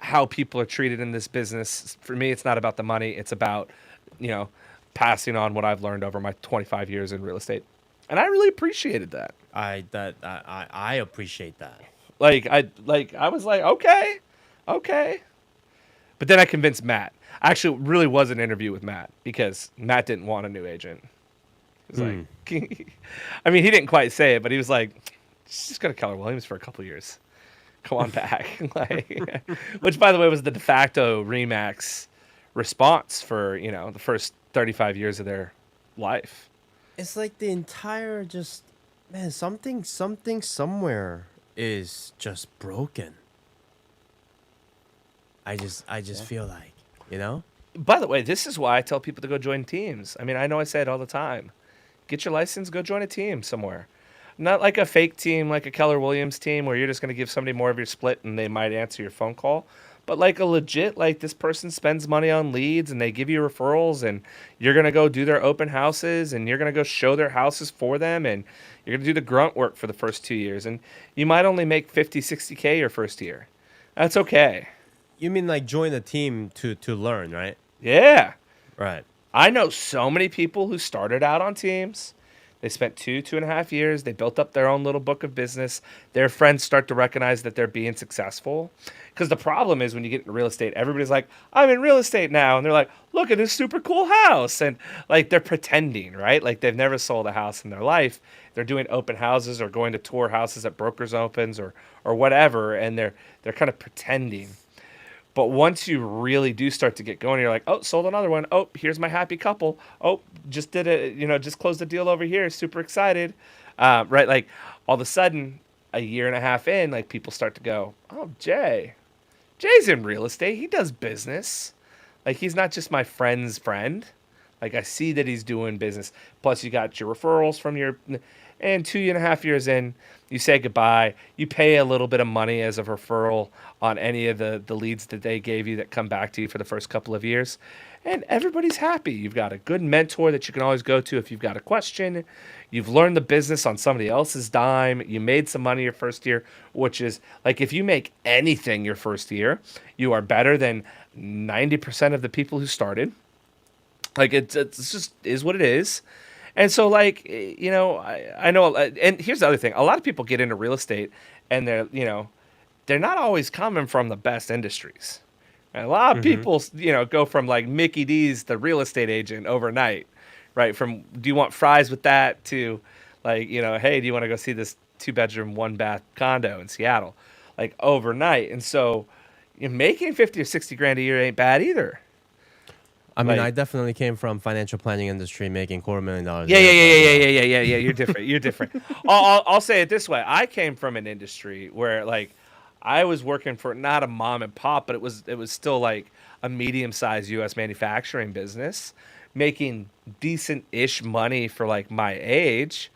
how people are treated in this business. For me, it's not about the money. It's about, you know, passing on what I've learned over my 25 years in real estate. And I really appreciated that. I appreciate that. I was like, okay, okay. But then I convinced Matt. I actually really was an interview with Matt because Matt didn't want a new agent. He was like, I mean, he didn't quite say it, but he was like, just go to Keller Williams for a couple years. Come on back. Like, which, by the way, was the de facto Remax response for, you know, the first 35 years of their life. It's like the entire just man, something somewhere is just broken. I just feel like, you know? By the way, this is why I tell people to go join teams. I mean, I know I say it all the time. Get your license, go join a team somewhere. Not like a fake team, like a Keller Williams team, where you're just going to give somebody more of your split and they might answer your phone call. But like a legit, like this person spends money on leads and they give you referrals and you're going to go do their open houses and you're going to go show their houses for them and you're going to do the grunt work for the first 2 years. And you might only make 50, 60K your first year. That's okay. You mean like join a team to learn, right? Yeah. Right. I know so many people who started out on teams. They spent 2.5 years. They built up their own little book of business. Their friends start to recognize that they're being successful. Because the problem is when you get into real estate, everybody's like, I'm in real estate now. And they're like, look at this super cool house. And like they're pretending, right? Like they've never sold a house in their life. They're doing open houses or going to tour houses at brokers opens or whatever. And they're kind of pretending. But once you really do start to get going, you're like, oh, sold another one. Oh, here's my happy couple. Oh, just did it. You know, just closed a deal over here. Super excited. Right. Like all of a sudden, a year and a half in, like people start to go, oh, Jay's in real estate. He does business. Like he's not just my friend's friend. Like I see that he's doing business. Plus you got your referrals from and 2.5 years in, you say goodbye. You pay a little bit of money as a referral on any of the leads that they gave you that come back to you for the first couple of years. And everybody's happy. You've got a good mentor that you can always go to if you've got a question. You've learned the business on somebody else's dime. You made some money your first year, which is like if you make anything your first year, you are better than 90% of the people who started. Like it's just is what it is. And so like, you know, I know, and here's the other thing. A lot of people get into real estate and they're not always coming from the best industries. And a lot of Mm-hmm. people, go from like Mickey D's the real estate agent overnight, right? From do you want fries with that to like, hey, do you want to go see this 2 bedroom, 1 bath condo in Seattle? Like overnight. And so making 50 or 60 grand a year ain't bad either. I mean, I Like, definitely came from financial planning industry making $250,000 a yeah, yeah, year, yeah, but yeah, you yeah, know. yeah, yeah, yeah, yeah. You're different. You're different. I'll say it this way. I came from an industry where like I was working for not a mom and pop, but it was still like a medium sized U.S. manufacturing business, making decent-ish money for like my age,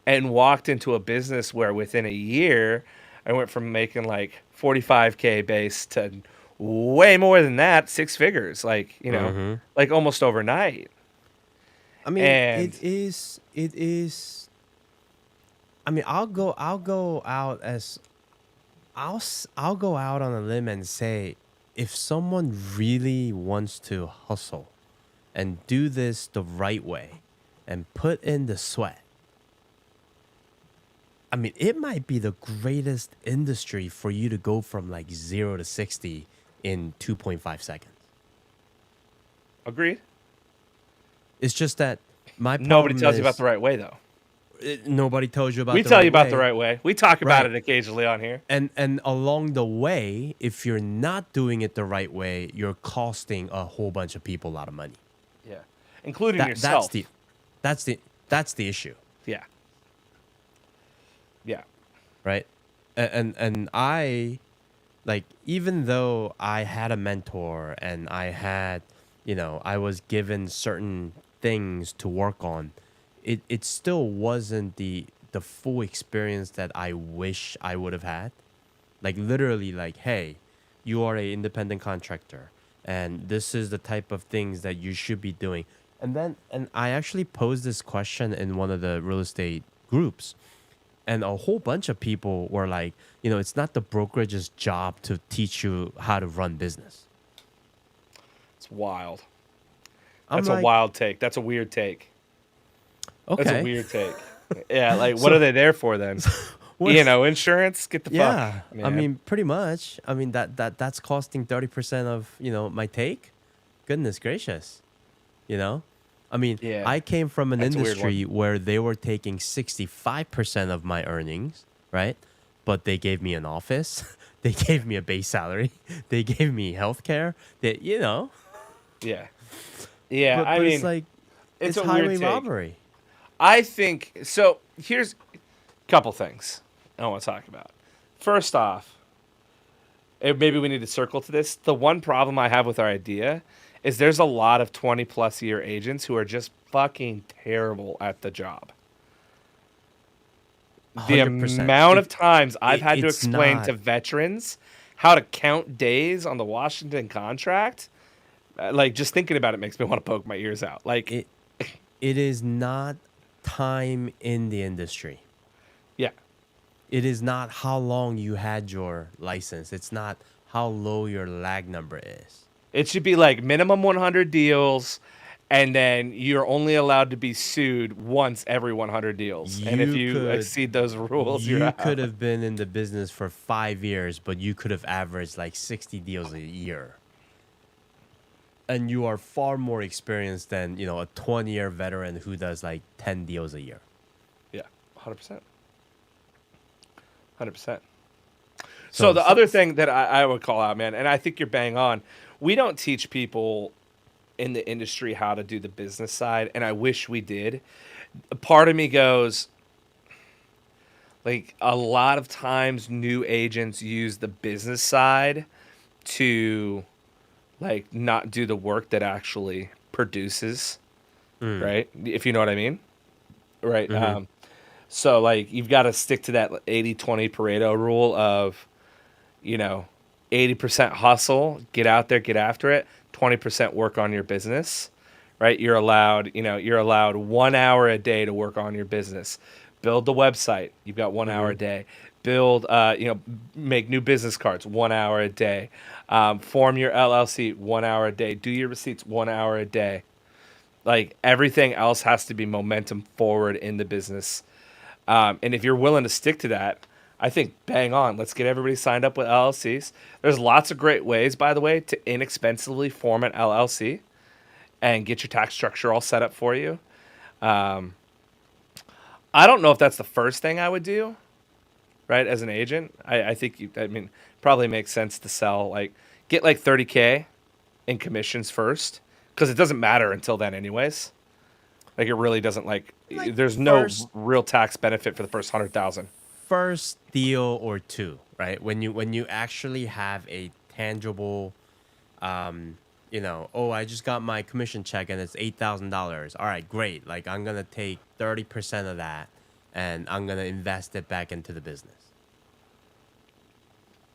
and walked into a business where within a year I went from making like 45K base to way more than that, six figures, like Mm-hmm. like almost overnight. I mean, And it is. I mean, I'll go out as I'll go out on a limb and say, if someone really wants to hustle and do this the right way and put in the sweat, I mean, it might be the greatest industry for you to go from like 0 to 60 in 2.5 seconds. agreed. It's just that my Nobody problem tells you about is the right way though. Nobody tells you about We the tell right you about way. the right way. We talk about Right. it occasionally on here. And along the way, if you're not doing it the right way, you're costing a whole bunch of people a lot of money. Yeah, including That that's yourself. the that's the that's the issue, Yeah, yeah, right? And I, like, even though I had a mentor and I had, I was given certain things to work on, it still wasn't the full experience that I wish I would have had. Like, literally, like, hey, you are a independent contractor and this is the type of things that you should be doing. And I actually posed this question in one of the real estate groups, and a whole bunch of people were like, it's not the brokerage's job to teach you how to run business. it's wild. I'm That's a like, wild take. That's a weird take. That's a okay. weird take. Yeah, like what So are they there for then? what? Insurance? Get the fuck, Yeah, I man. mean, pretty much. I mean, that's costing 30% of, my take. Goodness gracious. You know? I mean, Yeah, I came from an that's a weird one. industry where they were taking 65% of my earnings, right? But they gave me an office. They gave me a base salary. They gave me healthcare. That, Yeah, yeah. but I but mean, it's like, it's it's a highway weird take. robbery. I think so. Here's a couple things I want to talk about. First off, maybe we need to circle to this. The one problem I have with our idea is there's a lot of 20+ year agents who are just fucking terrible at the job. The 100%. amount of times I've had to It's explain not. to veterans how to count days on the Washington contract, like just thinking about it makes me want to poke my ears out. Like, It it is not time in the industry. yeah, It is not how long you had your license. It's not how low your lag number is. it should be like minimum 100 deals, and then you're only allowed to be sued once every 100 deals. And if You you could exceed those rules, you're you out. could have been in the business for 5 years, but you could have averaged like 60 deals a year. And you are far more experienced than, a 20-year veteran who does like 10 deals a year. Yeah, 100%. 100%. So So, the so other thing that I would call out, man, and I think you're bang on, we don't teach people in the industry how to do the business side, and I wish we did. A part of me goes, like, a lot of times new agents use the business side to, like, not do the work that actually produces, right? If you know what I mean, right? Mhm. So, like, you've got to stick to that 80/20 Pareto rule of, you know, 80% hustle, get out there, get after it, 20% work on your business, right? You're allowed 1 hour a day to work on your business. Build the website, you've got 1 hour a Mhm. day. Build, make new business cards, 1 hour a day. Form your LLC, 1 hour a day. Do your receipts, 1 hour a day. Like, everything else has to be momentum forward in the business. And if you're willing to stick to that, I think bang on. Let's get everybody signed up with LLCs. There's lots of great ways, by the way, to inexpensively form an LLC and get your tax structure all set up for you. I don't know if that's the first thing I would do, right? As an agent, I think probably makes sense to sell, like, get like 30K in commissions first, because it doesn't matter until then, anyways. Like, it really doesn't, like, Like, there's no first real tax benefit for the first 100,000. first deal or two, right? When you actually have a tangible, oh, I just got my commission check and it's $8,000. All right, great. Like, I'm gonna take 30% of that and I'm gonna invest it back into the business.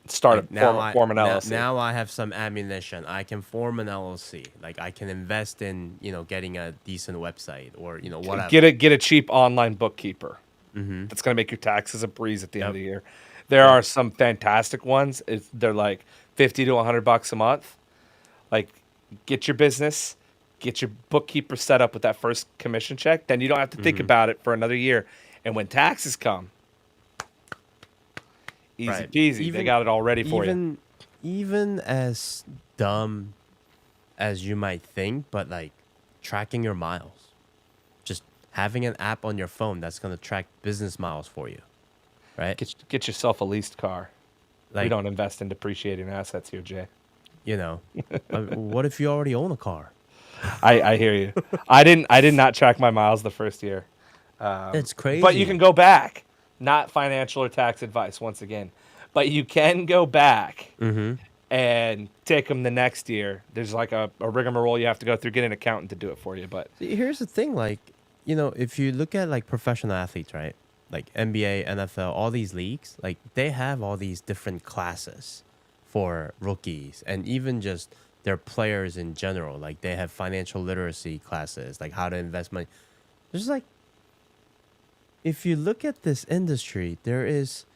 Start Like, form an LLC. now I have some ammunition. I can form an LLC. Like, I can invest in, getting a decent website or, whatever. Get a cheap online bookkeeper. Mm-hmm. That's gonna make your taxes a breeze at the end of Yep. the year. There Yep. are some fantastic ones. They're like $50 to $100 a month. Like, get your business, get your bookkeeper set up with that first commission check. Then you don't have to think Mm-hmm. about it for another year. And when taxes come, easy Right. peasy. They got it all ready for you. Even as dumb as you might think, but like tracking your miles. Just having an app on your phone that's going to track business miles for you, right? Get yourself a leased car. We Like, don't invest in depreciating assets here, Jay. you know, what if you already own a car? I hear you. I did not track my miles the first year. It's But you can crazy. go back. Not financial or tax advice once again. But you can go back Mm-hmm. and take them the next year. There's like a rigmarole you have to go through, get an accountant to do it for you. But Here's the thing, like, if you look at like professional athletes, right? Like NBA, NFL, all these leagues, like they have all these different classes for rookies and even just their players in general. Like they have financial literacy classes, like how to invest money. There's like, if you look at this industry, there is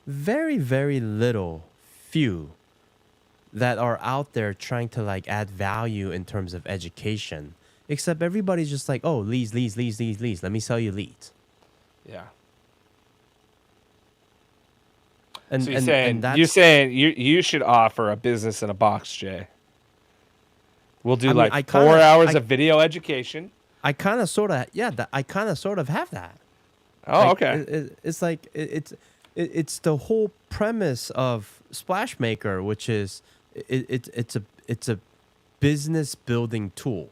very, very little, few that are out there trying to like add value in terms of education. Except everybody's just like, oh, leads, leads, leads, leads, leads. Let me sell you leads. yeah. And So and you're that's, saying you should offer a business in a box, Jay. We'll do I mean, like 4 hours of video education. I kind of sort of, yeah, that I kind of sort of have that. Oh, Like okay. it's like it's the whole premise of Splashmaker, which is it's a business building tool.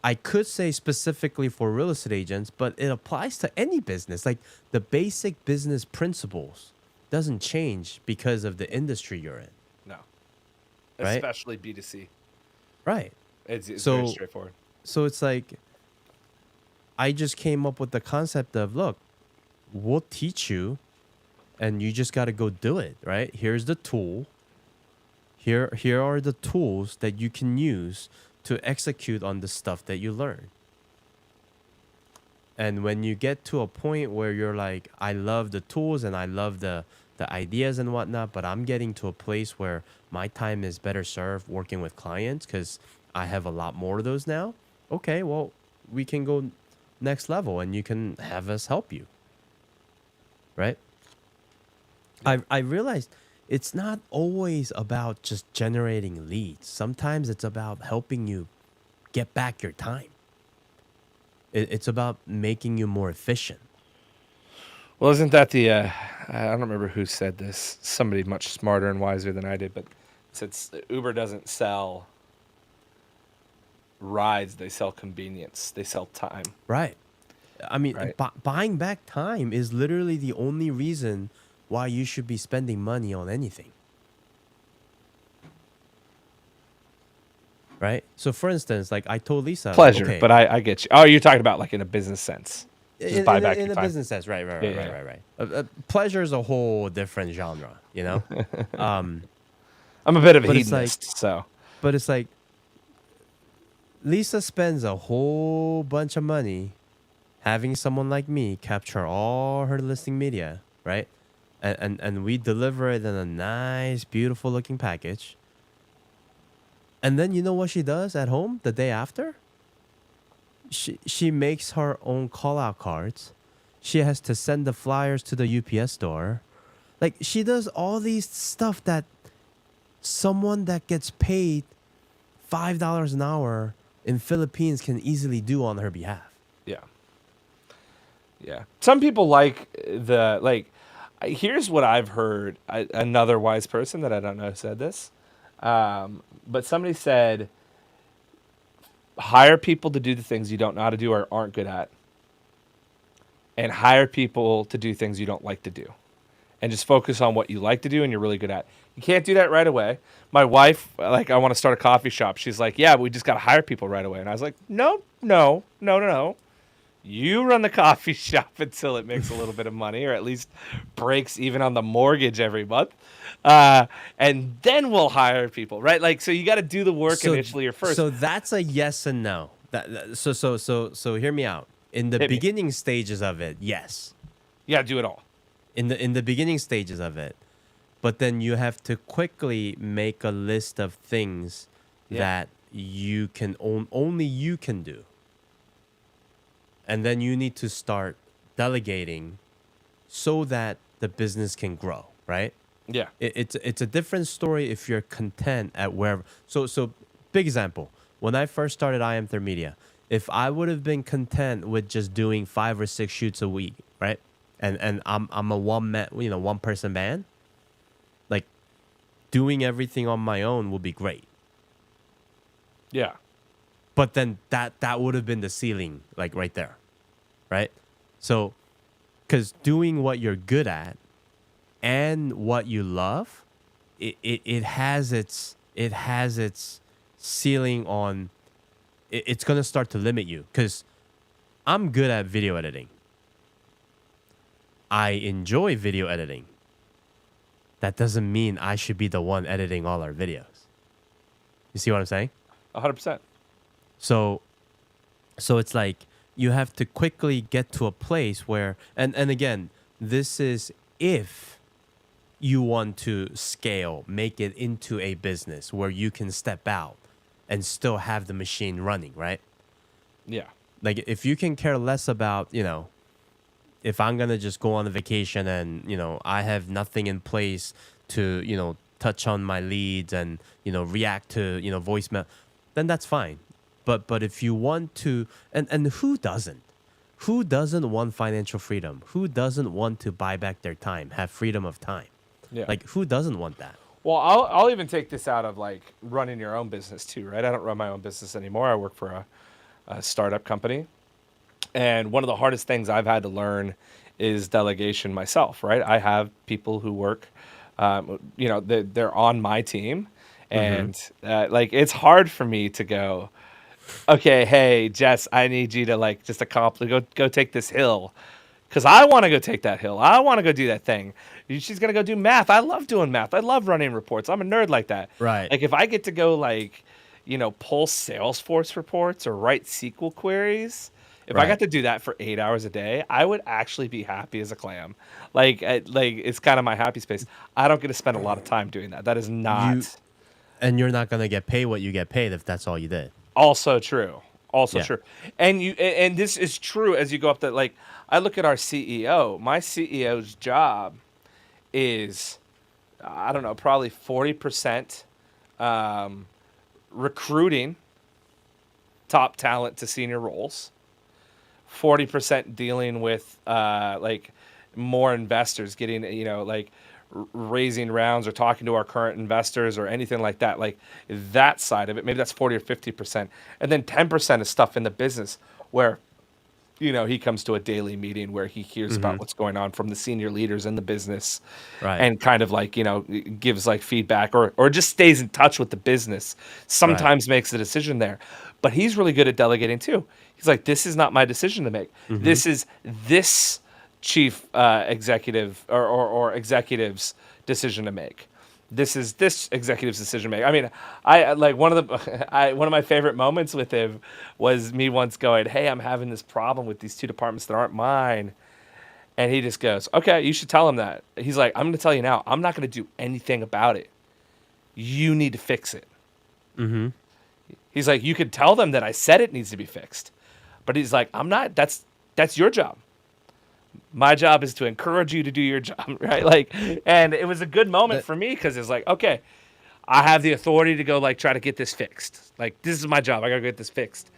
I could say specifically for real estate agents, but it applies to any business. Like the basic business principles doesn't change because of the industry you're in, No, right? especially B2C. Right. It's very So straightforward. so it's like I just came up with the concept of, look, we'll teach you and you just got to go do it, right? Here's the tool. Here are the tools that you can use to execute on the stuff that you learn. And when you get to a point where you're like, I love the tools and I love the ideas and whatnot, but I'm getting to a place where my time is better served working with clients because I have a lot more of those now. Okay, well, we can go next level and you can have us help you. Right? I realized it's not always about just generating leads. Sometimes it's about helping you get back your time. It's about making you more efficient. Well, isn't that the? I don't remember who said this. Somebody much smarter and wiser than I did, but said Uber doesn't sell rides; they sell convenience. They sell time. Right. I mean, Right. buying back time is literally the only reason why you should be spending money on anything. Right? So for instance, like I told Lisa, like, Pleasure, okay, but I get you. Oh, you're talking about like in a business sense. Just buy back in your a time. business sense, right, right, Yeah, right, yeah, right, yeah. right, right. Pleasure is a whole different genre, Um, I'm a bit of a but it's like, hedonist, so but it's like Lisa spends a whole bunch of money having someone like me capture all her listing media, right? And we deliver it in a nice, beautiful looking package. And then you know what she does at home the day after? She makes her own call out cards. She has to send the flyers to the UPS store. Like she does all these stuff that someone that gets paid $5 an hour in Philippines can easily do on her behalf. yeah, yeah. Some people like the like. Here's what I've heard. Another wise person that I don't know said this, but somebody said, hire people to do the things you don't know how to do or aren't good at, and hire people to do things you don't like to do, and just focus on what you like to do and you're really good at. You can't do that right away. My wife, like, I want to start a coffee shop. She's like, yeah, but we just got to hire people right away. And I was like, no, no, no, no, no. You run the coffee shop until it makes a little bit of money, or at least breaks even on the mortgage every month, and then we'll hire people, right? Like, so you got to do the work So initially or first. so that's a yes and no. So hear me out. In the Hit me. beginning stages of it, yes. You got to do it all. In the beginning stages of it. But then you have to quickly make a list of things Yeah. that you can only you can do. And then you need to start delegating so that the business can grow, right? Yeah. It's a different story if you're content at wherever. So big example. When I first started I Am Third Media, if I would have been content with just doing 5 or 6 shoots a week, right? And I'm a one person band, like doing everything on my own would be great. Yeah. But then that would have been the ceiling, like right there, right? So, because doing what you're good at and what you love, it has its ceiling on. It's gonna start to limit you. Because I'm good at video editing. I enjoy video editing. That doesn't mean I should be the one editing all our videos. You see what I'm saying? 100%. So it's like you have to quickly get to a place where, and again, this is if you want to scale, make it into a business where you can step out and still have the machine running, right? Yeah. Like if you can care less about, if I'm going to just go on a vacation and, I have nothing in place to, touch on my leads and, react to, voicemail, then that's fine. But if you want to, and who doesn't? Who doesn't want financial freedom? Who doesn't want to buy back their time, have freedom of time? Yeah. Like, who doesn't want that? Well, I'll even take this out of like running your own business too, right? I don't run my own business anymore. I work for a startup company. And one of the hardest things I've had to learn is delegation myself, right? I have people who work, they're on my team. And like, it's hard for me to go, okay, hey, Jess, I need you to like just accomplish, go take this hill. Because I want to go take that hill. I want to go do that thing. She's going to go do math. I love doing math. I love running reports. I'm a nerd like that. Right. Like if I get to go like, pull Salesforce reports or write SQL queries, if I got to do that for 8 hours a day, I would actually be happy as a clam. Like it's kind of my happy space. I don't get to spend a lot of time doing that. That is not. And you're not going to get paid what you get paid if that's all you did. Also true. Also Yeah. true. And this is true as you go up that, like, I look at our CEO. My CEO's job is, I don't know, probably 40% recruiting top talent to senior roles, 40% dealing with like more investors, getting, raising rounds or talking to our current investors or anything like that. Like that side of it, maybe that's 40 or 50%. And then 10% is stuff in the business where, he comes to a daily meeting where he hears about what's going on from the senior leaders in the business, Right. and kind of like, gives like feedback or just stays in touch with the business. Sometimes makes a decision there, but he's really good at delegating too. He's like, this is not my decision to make. This is this chief executive or executive's decision to make. This is this executive's decision to make. I mean, I like one of my favorite moments with him was me once going, hey, I'm having this problem with these two departments that aren't mine. And he just goes, okay, you should tell him that. He's like, I'm going to tell you now, I'm not going to do anything about it. You need to fix it. He's like, you could tell them that I said it needs to be fixed. But he's like, I'm not, that's your job. My job is to encourage you to do your job, right? Like, and it was a good moment for me because it's like, okay, I have the authority to go like try to get this fixed. Like, this is my job. I gotta get this fixed.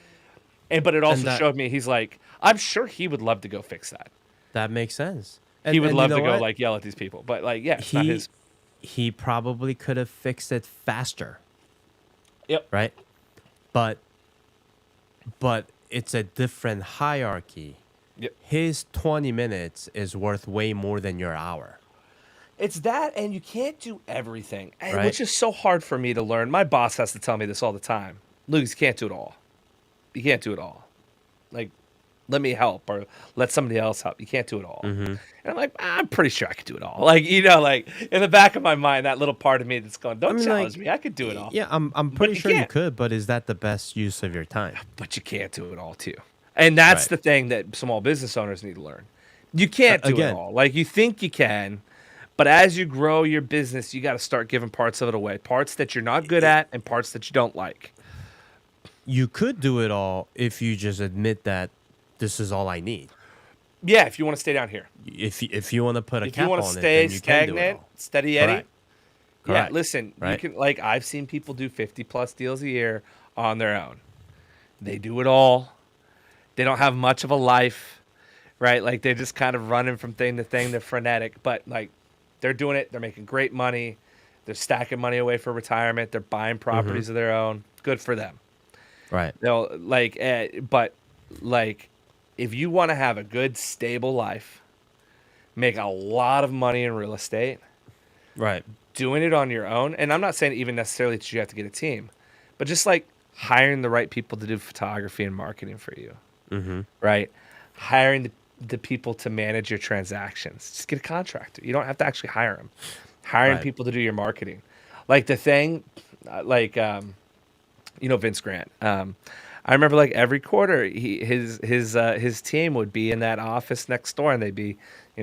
But it also showed me he's like, I'm sure he would love to go fix that. That makes sense. He would love to go like yell at these people, but like, yeah, it's not his. He probably could have fixed it faster. Yep. Right. But it's a different hierarchy. Yep. His 20 minutes is worth way more than your hour. It's that, and you can't do everything, and Right. which is so hard for me to learn. My boss has to tell me this all the time. Lucas, you can't do it all. You can't do it all. Like, let me help, or let somebody else help. You can't do it all. And I'm like, I'm pretty sure I could do it all. Like, like in the back of my mind, that little part of me that's going, don't challenge me. I could do it all. Yeah, I'm pretty you sure you can't. could, but is that the best use of your time? But you can't do it all too. And that's Right. the thing that small business owners need to learn. You can't do Again. it all. Like, you think you can, but as you grow your business, you got to start giving parts of it away. Parts that you're not good at and parts that you don't like. You could do it all if you just admit that this is all I need. Yeah, if you want to stay down here. If you want to put a If you cap want on to it, stay then you can do it stagnant, all. steady Eddie. Correct. Yeah, Correct. listen, you Right. can, like, I've seen people do 50 plus deals a year on their own. They do it all. They don't have much of a life, right? Like they're just kind of running from thing to thing. They're frenetic, but like they're doing it. They're making great money. They're stacking money away for retirement. They're buying Mm-hmm. properties of their own. Good for them. Right. They'll like, but like, if you want to have a good, stable life, make a lot of money in real estate, Right. doing it on your own, and I'm not saying even necessarily that you have to get a team, but just like hiring the right people to do photography and marketing for you, Mm-hmm. right? Hiring the people to manage your transactions. Just get a contractor. You don't have to actually hire them. Hiring Right. people to do your marketing. Like the thing, like Vince Grant. I remember like every quarter, his team would be in that office next door, and they'd be,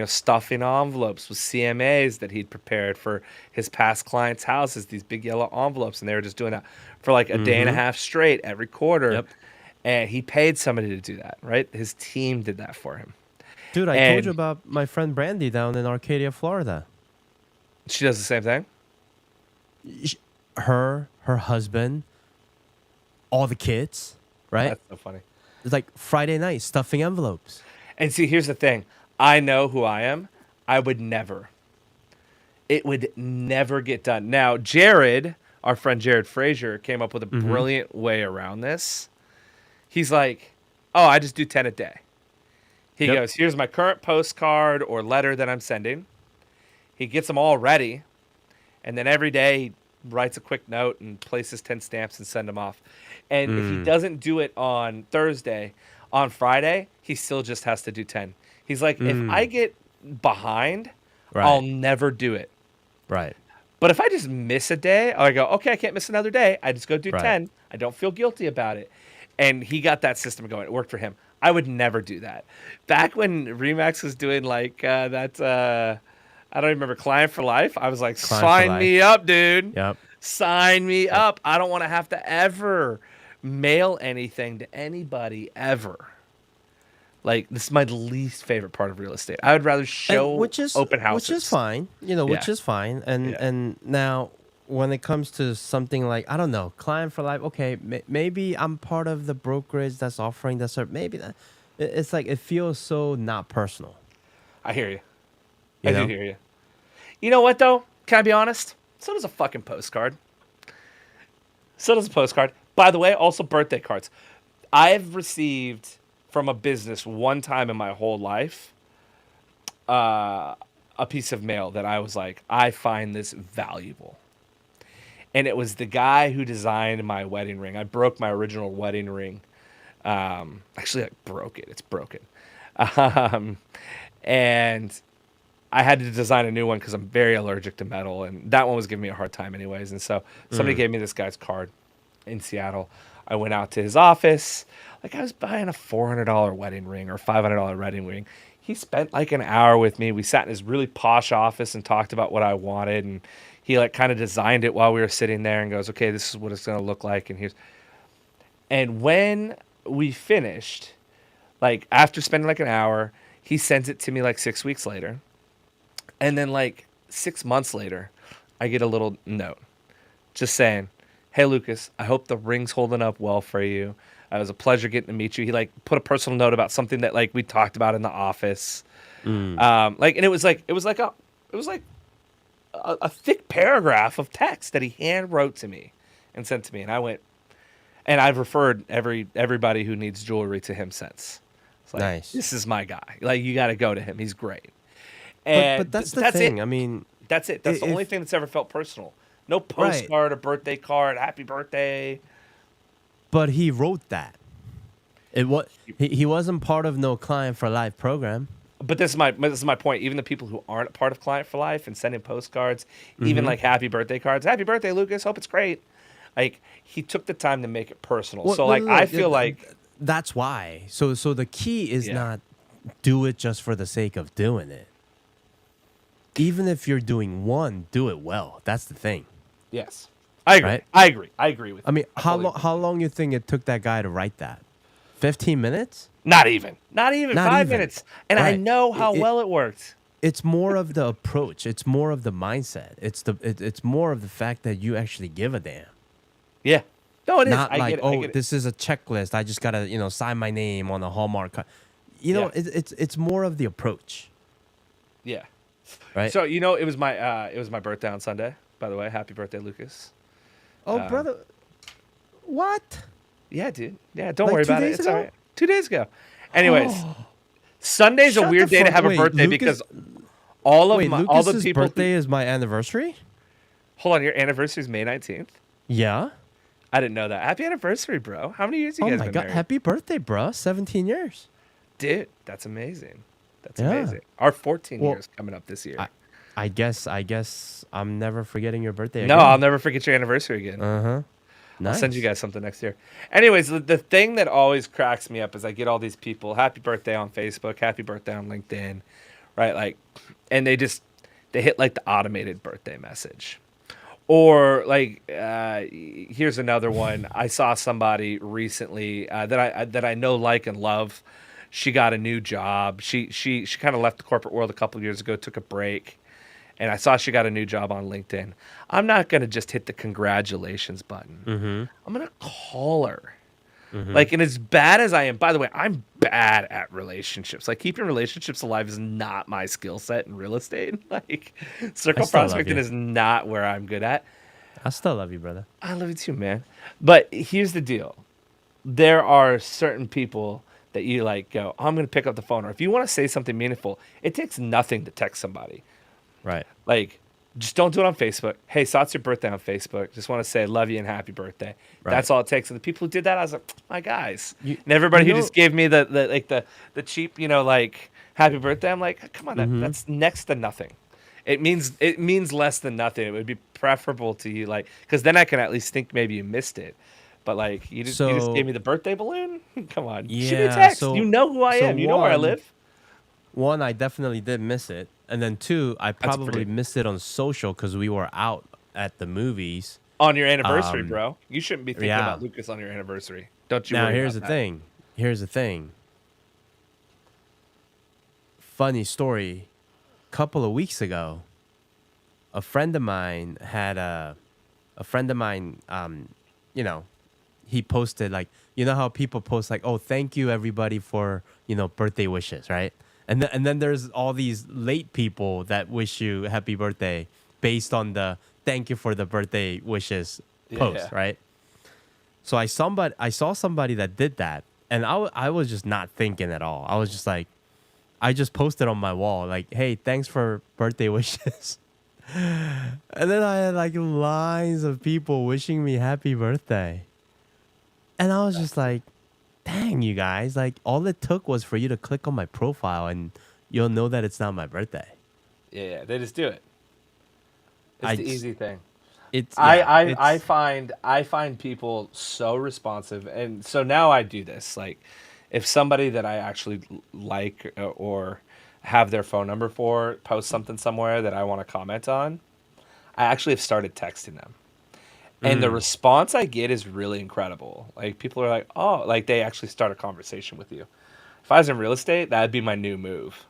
stuffing envelopes with CMAs that he'd prepared for his past clients' houses. These big yellow envelopes, and they were just doing that for like a day and a Mm-hmm. half straight every quarter. Yep. And he paid somebody to do that, right? His team did that for him, Dude, I told you and about my friend Brandy down in Arcadia, Florida. she does the same thing. Sh- her husband, all the kids, right? That's so funny. It's like Friday night stuffing envelopes. And see, here's the thing. I know who I am. I would never. It would never get done. Now, Jared, our friend Jared Frazier, came up with a Mm-hmm. brilliant way around this. He's like, oh, I just do 10 a day. He Yep. goes, here's my current postcard or letter that I'm sending. He gets them all ready. And then every day he writes a quick note and places 10 stamps and send them off. And if he Mm. doesn't do it on Thursday, on Friday, he still just has to do 10. He's like, if I Mm. get behind, I'll Right. never do it. Right. But if I just miss a day, I go, okay, I can't miss another day. I just go do Right. 10. I don't feel guilty about it. And he got that system going. It worked for him. I would never do that. Back when Remax was doing like I don't even remember Client for Life, I was like, Client for sign me life. up, dude. Yep. Sign me Yep. up. I don't want to have to ever mail anything to anybody ever. Like, this is my least favorite part of real estate. I would rather And show open which is houses. fine, Yeah. which is fine. And Yeah. and now when it comes to something like I don't know, client for life, okay, maybe I'm part of the brokerage that's offering that service. Maybe that it's like it feels so not personal, I hear you. I you do know? hear you. You know what, though? Can I be honest? So does a fucking postcard. So does a postcard. By the way, also birthday cards. I've received from a business one time in my whole life a piece of mail that I was like, I find this valuable. And it was the guy who designed my wedding ring. I broke my original wedding ring. Actually, I broke it. It's broken. Um, and I had to design a new one because I'm very allergic to metal, and that one was giving me a hard time anyways. And so somebody Mm. gave me this guy's card in Seattle. I went out to his office. Like, I was buying a $400 wedding ring or $500 wedding ring. He spent like an hour with me. We sat in his really posh office and talked about what I wanted, and he like kind of designed it while we were sitting there and goes, okay, this is what it's going to look like. And when we finished, like after spending like an hour, he sends it to me like 6 weeks later. And then like 6 months later, I get a little note just saying, hey, Lucas, I hope the ring's holding up well for you. It was a pleasure getting to meet you. He like put a personal note about something that like we talked about in the office. Mm. And it was like a thick paragraph of text that he hand wrote to me and sent to me. And I went, and I've referred everybody who needs jewelry to him since. It's like, Nice. this is my guy. Like, you got to go to him. He's great. But And that's the that's thing. it. I mean, That's it. That's the only if thing that's ever felt personal. No right, postcard, a birthday card, happy birthday. but he wrote that. He wasn't part of no client for life program. But this is my point. Even the people who aren't part of Client for Life and sending postcards, even Mm-hmm. like happy birthday cards, happy birthday, Lucas. Hope it's great. Like, he took the time to make it personal. Well, So no, like, no, no. I feel like, That's why. So the key is yeah, not do it just for the sake of doing it. Even if you're doing one, do it well. That's the thing, yes, I agree. right? I agree with I you. mean, I how totally long agree. how long you think it took that guy to write that? 15 minutes? Not even Not 5 minutes. even. And I Right. know how well it worked. It's more of the approach. It's more of the mindset. It's more of the fact that you actually give a damn. Yeah. No, it is. Not I like, get it. I oh, get it. this is a checklist. I just gotta, sign my name on a Hallmark card. You know, Yeah. it's more of the approach, Yeah. right? So it was my birthday on Sunday. By the way, happy birthday, Lucas. Oh, brother, what? Yeah, dude. Yeah, don't Like worry 2 about it. days It's all ago? right. 2 days ago. Anyways, Sunday's a Shut the weird day to fuck. have a Wait, birthday Lucas. because all Wait, the Lucas's people. birthday is my anniversary. Hold on, your anniversary is May 19th. Yeah. I didn't know that. Happy anniversary, bro. How many years you Oh guys my been god, married? happy birthday, bro! 17 years. Dude, that's amazing. That's Yeah. amazing. Our 14 Well, years coming up this year. I guess I'm never forgetting your birthday No, again. I'll never forget your anniversary again. Uh-huh. Nice. I'll send you guys something next year. Anyways, the thing that always cracks me up is I get all these people, happy birthday on Facebook, happy birthday on LinkedIn, right? Like, and they hit like the automated birthday message. Or like, here's another one. I saw somebody recently that I know, like, and love. She got a new job. She kind of left the corporate world a couple of years ago, took a break, and I saw she got a new job on LinkedIn. I'm not gonna just hit the congratulations button. Mm-hmm. I'm gonna call her. Like, and as bad as I am, by the way, I'm bad at relationships. Like, keeping relationships alive is not my skill set in real estate. Like, circle still love prospecting you. is not where I'm good at. I still love you, brother. I love you too, man. But here's the deal. There are certain people that you like go, I'm going to pick up the phone. Or if you want to say something meaningful, it takes nothing to text somebody. Right. Like, just don't do it on Facebook. Hey, so it's your birthday on Facebook. Just want to say love you and happy birthday. Right. That's all it takes. And the people who did that, I was like, my guys. You- and everybody you who know- just gave me the cheap, like happy birthday, I'm like, come on, Mm-hmm. that's next to nothing. It means less than nothing. It would be preferable to you, like, because then I can at least think maybe you missed it. But like, you just So- gave me the birthday balloon. Come on, shoot me a Yeah, text. so- You know who I so am. You know where I one- live. One, I definitely did miss it, and then two, I probably pretty- missed it on social because we were out at the movies. On your anniversary, bro. You shouldn't be thinking yeah. about Lucas on your anniversary. Don't you? Now, worry here's the about that. thing. Here's the thing. Funny story. Couple of weeks ago, a friend of mine had he posted, like, you know how people post like, oh, thank you everybody for, birthday wishes, right? And then there's all these late people that wish you happy birthday based on the thank you for the birthday wishes post, Yeah. right? So I saw somebody that did that, and I was just not thinking at all. I was just like, I just posted on my wall like, hey, thanks for birthday wishes. And then I had like lines of people wishing me happy birthday. And I was just like, dang, you guys, like all it took was for you to click on my profile and you'll know that it's not my birthday. Yeah, they just do it. It's I the just- easy thing. It's I find people so responsive, and so now I do this. Like, if somebody that I actually like or have their phone number for posts something somewhere that I want to comment on, I actually have started texting them. And the response I get is really incredible. Like, people are like, oh, like they actually start a conversation with you. If I was in real estate, that'd be my new move.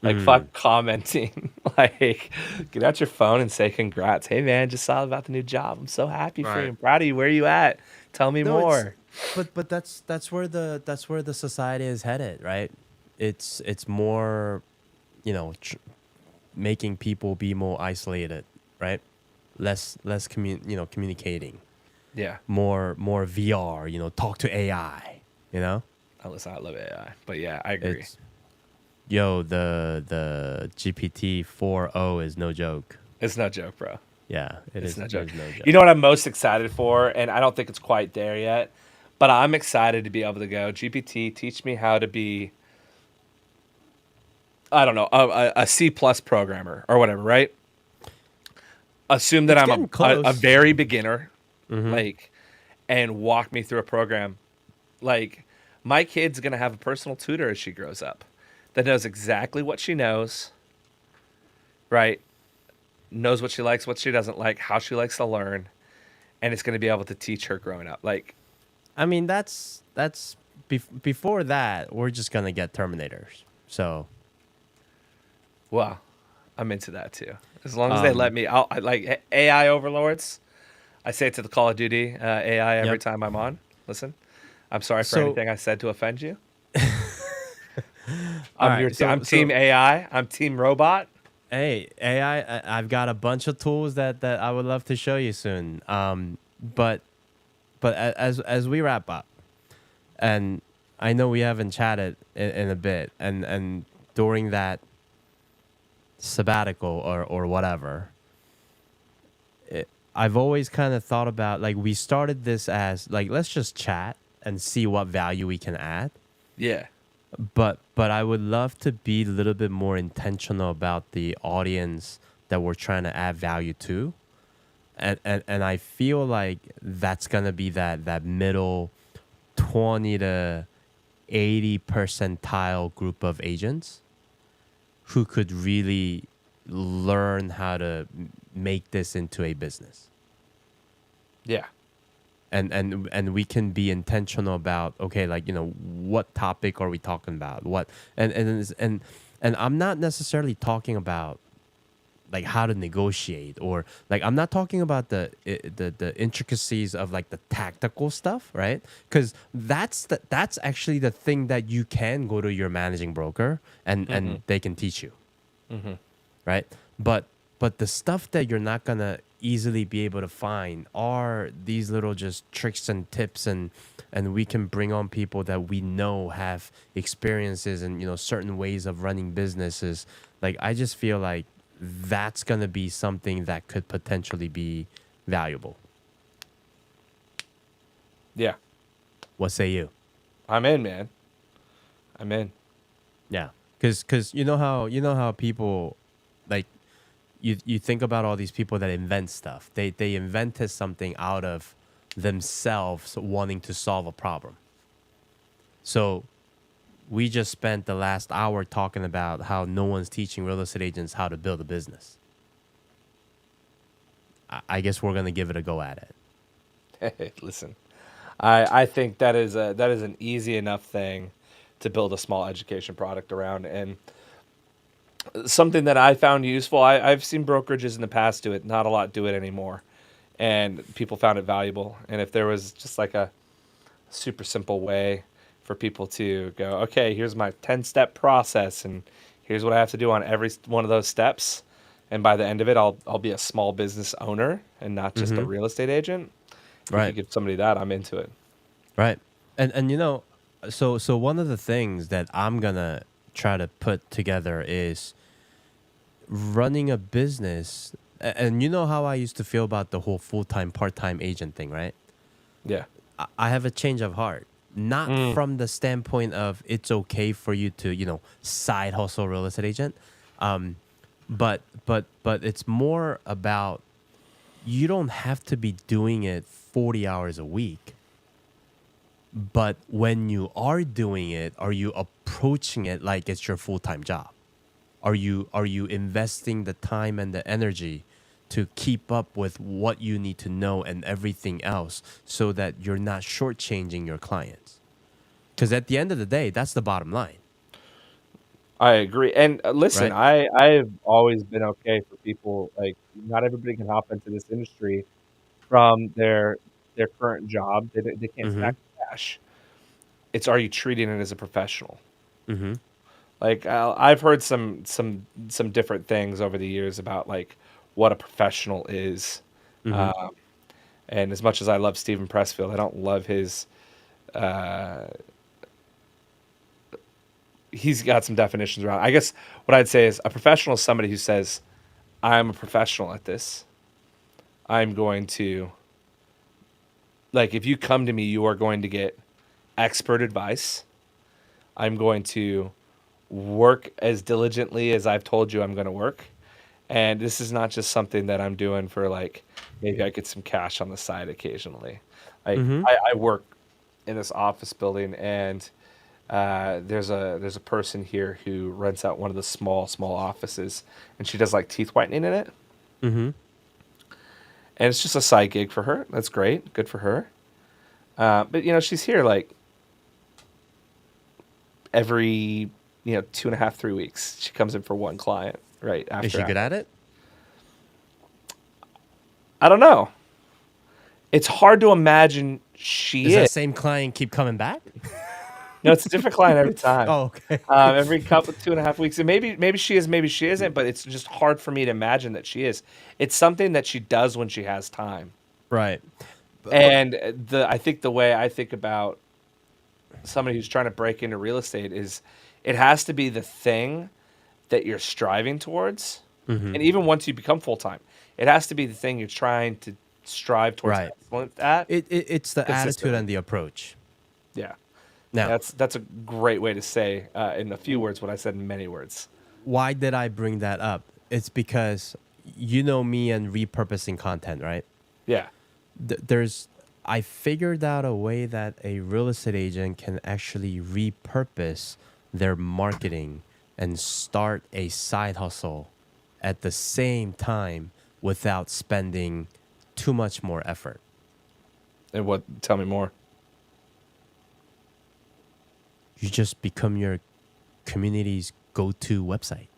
Like, fuck commenting. Like, get out your phone and say congrats. Hey, man, just saw about the new job. I'm so happy for you. Right. I'm proud of you. Where are you at? Tell me No, more. But that's where the society is headed, right? It's more, making people be more isolated, right? Less communicating. Yeah. More VR, talk to AI, Oh, listen, I love AI. But yeah, I agree. The GPT 4.0 is no joke. It's no joke, bro. Yeah, It's no it joke. is no joke. You know what I'm most excited for? And I don't think it's quite there yet, but I'm excited to be able to go, GPT, teach me how to be, I don't know, a C plus programmer or whatever, right? Assume that It's I'm getting a close. very beginner, Mhm. like, and walk me through a program. Like, my kid's going to have a personal tutor as she grows up that knows exactly what she knows, right? Knows what she likes, what she doesn't like, how she likes to learn, and it's going to be able to teach her growing up. Like, I mean, that's before that, we're just gonna get Terminators. So wow, I'm into that too. As long as they let me, I like AI overlords. I say it to the Call of Duty AI every Yep. time I'm on. Listen, I'm sorry for So, anything I said to offend you. all I'm right. I'm Team AI. I'm Team Robot. Hey, AI, I've got a bunch of tools that I would love to show you soon. But as we wrap up, and I know we haven't chatted in a bit, and during that sabbatical or whatever, I've always kind of thought about like we started this as like let's just chat and see what value we can add. Yeah. But I would love to be a little bit more intentional about the audience that we're trying to add value to. And I feel like that's gonna be that middle 20 to 80 percentile group of agents who could really learn how to make this into a business. Yeah. And we can be intentional about, okay, like, you know, what topic are we talking about, what and I'm not necessarily talking about like how to negotiate, or like I'm not talking about the intricacies of like the tactical stuff, right? Because that's actually the thing that you can go to your managing broker and they can teach you, right? But the stuff that you're not gonna easily be able to find are these little just tricks and tips, and we can bring on people that we know have experiences and, you know, certain ways of running businesses. Like I just feel like that's gonna be something that could potentially be valuable. Yeah. What say you? I'm in, man. I'm in. Yeah, because you know how people like you think about all these people that invent stuff. They invented something out of themselves wanting to solve a problem. So we just spent the last hour talking about how no one's teaching real estate agents how to build a business. I guess we're gonna give it a go at it. Listen, I think that is an easy enough thing to build a small education product around, and something that I found useful. I've seen brokerages in the past do it, not a lot do it anymore, and people found it valuable. And if there was just like a super simple way for people to go, okay, here's my 10-step process, and here's what I have to do on every one of those steps, and by the end of it, I'll be a small business owner and not just a real estate agent. If you could Right. give somebody that, I'm into it. Right. And you know, so one of the things that I'm gonna try to put together is running a business. And you know how I used to feel about the whole full-time, part-time agent thing, right? Yeah. I have a change of heart. Not Mm. from the standpoint of it's okay for you to, you know, side hustle real estate agent. But it's more about you don't have to be doing it 40 hours a week. But when you are doing it, are you approaching it like it's your full-time job? Are you investing the time and the energy to keep up with what you need to know and everything else so that you're not shortchanging your clients? Because at the end of the day, that's the bottom line, I agree. And listen, right? I've always been okay for people, like not everybody can hop into this industry from their current job. They can't Mm-hmm. stack cash. It's, are you treating it as a professional? Mm-hmm. Like I've heard some different things over the years about like what a professional is. Mm-hmm. Um, and as much as I love Stephen Pressfield, I don't love his. Uh, he's got some definitions around. I guess what I'd say is a professional is somebody who says, "I'm a professional at this. I'm going to, like, if you come to me, you are going to get expert advice. I'm going to work as diligently as I've told you I'm going to work. And this is not just something that I'm doing for like maybe I get some cash on the side occasionally. Like Mm-hmm. I work in this office building, and there's a person here who rents out one of the small offices, and she does like teeth whitening in it, Mm-hmm. and it's just a side gig for her. That's great, good for her. But you know, she's here like every 2.5 3 weeks. She comes in for one client right Is after. she good at it? I don't know. It's hard to imagine she Does that is. same client keep coming back? No, it's a different client every time. Oh, okay. Every couple 2.5 weeks, and maybe she is, maybe she isn't, but it's just hard for me to imagine that she is. It's something that she does when she has time. Right. But And I think the way I think about somebody who's trying to break into real estate is it has to be the thing that you're striving towards. mhm. And even once you become full time, it has to be the thing you're trying to strive towards Right. excellence at It's the attitude consistently. and the approach. Yeah. Now, That's a great way to say in a few words what I said in many words. why did I bring that up? It's because you know me and repurposing content, right? Yeah. There's I figured out a way that a real estate agent can actually repurpose their marketing and start a side hustle at the same time without spending too much more effort. And what? Tell me more. You just become your community's go-to website.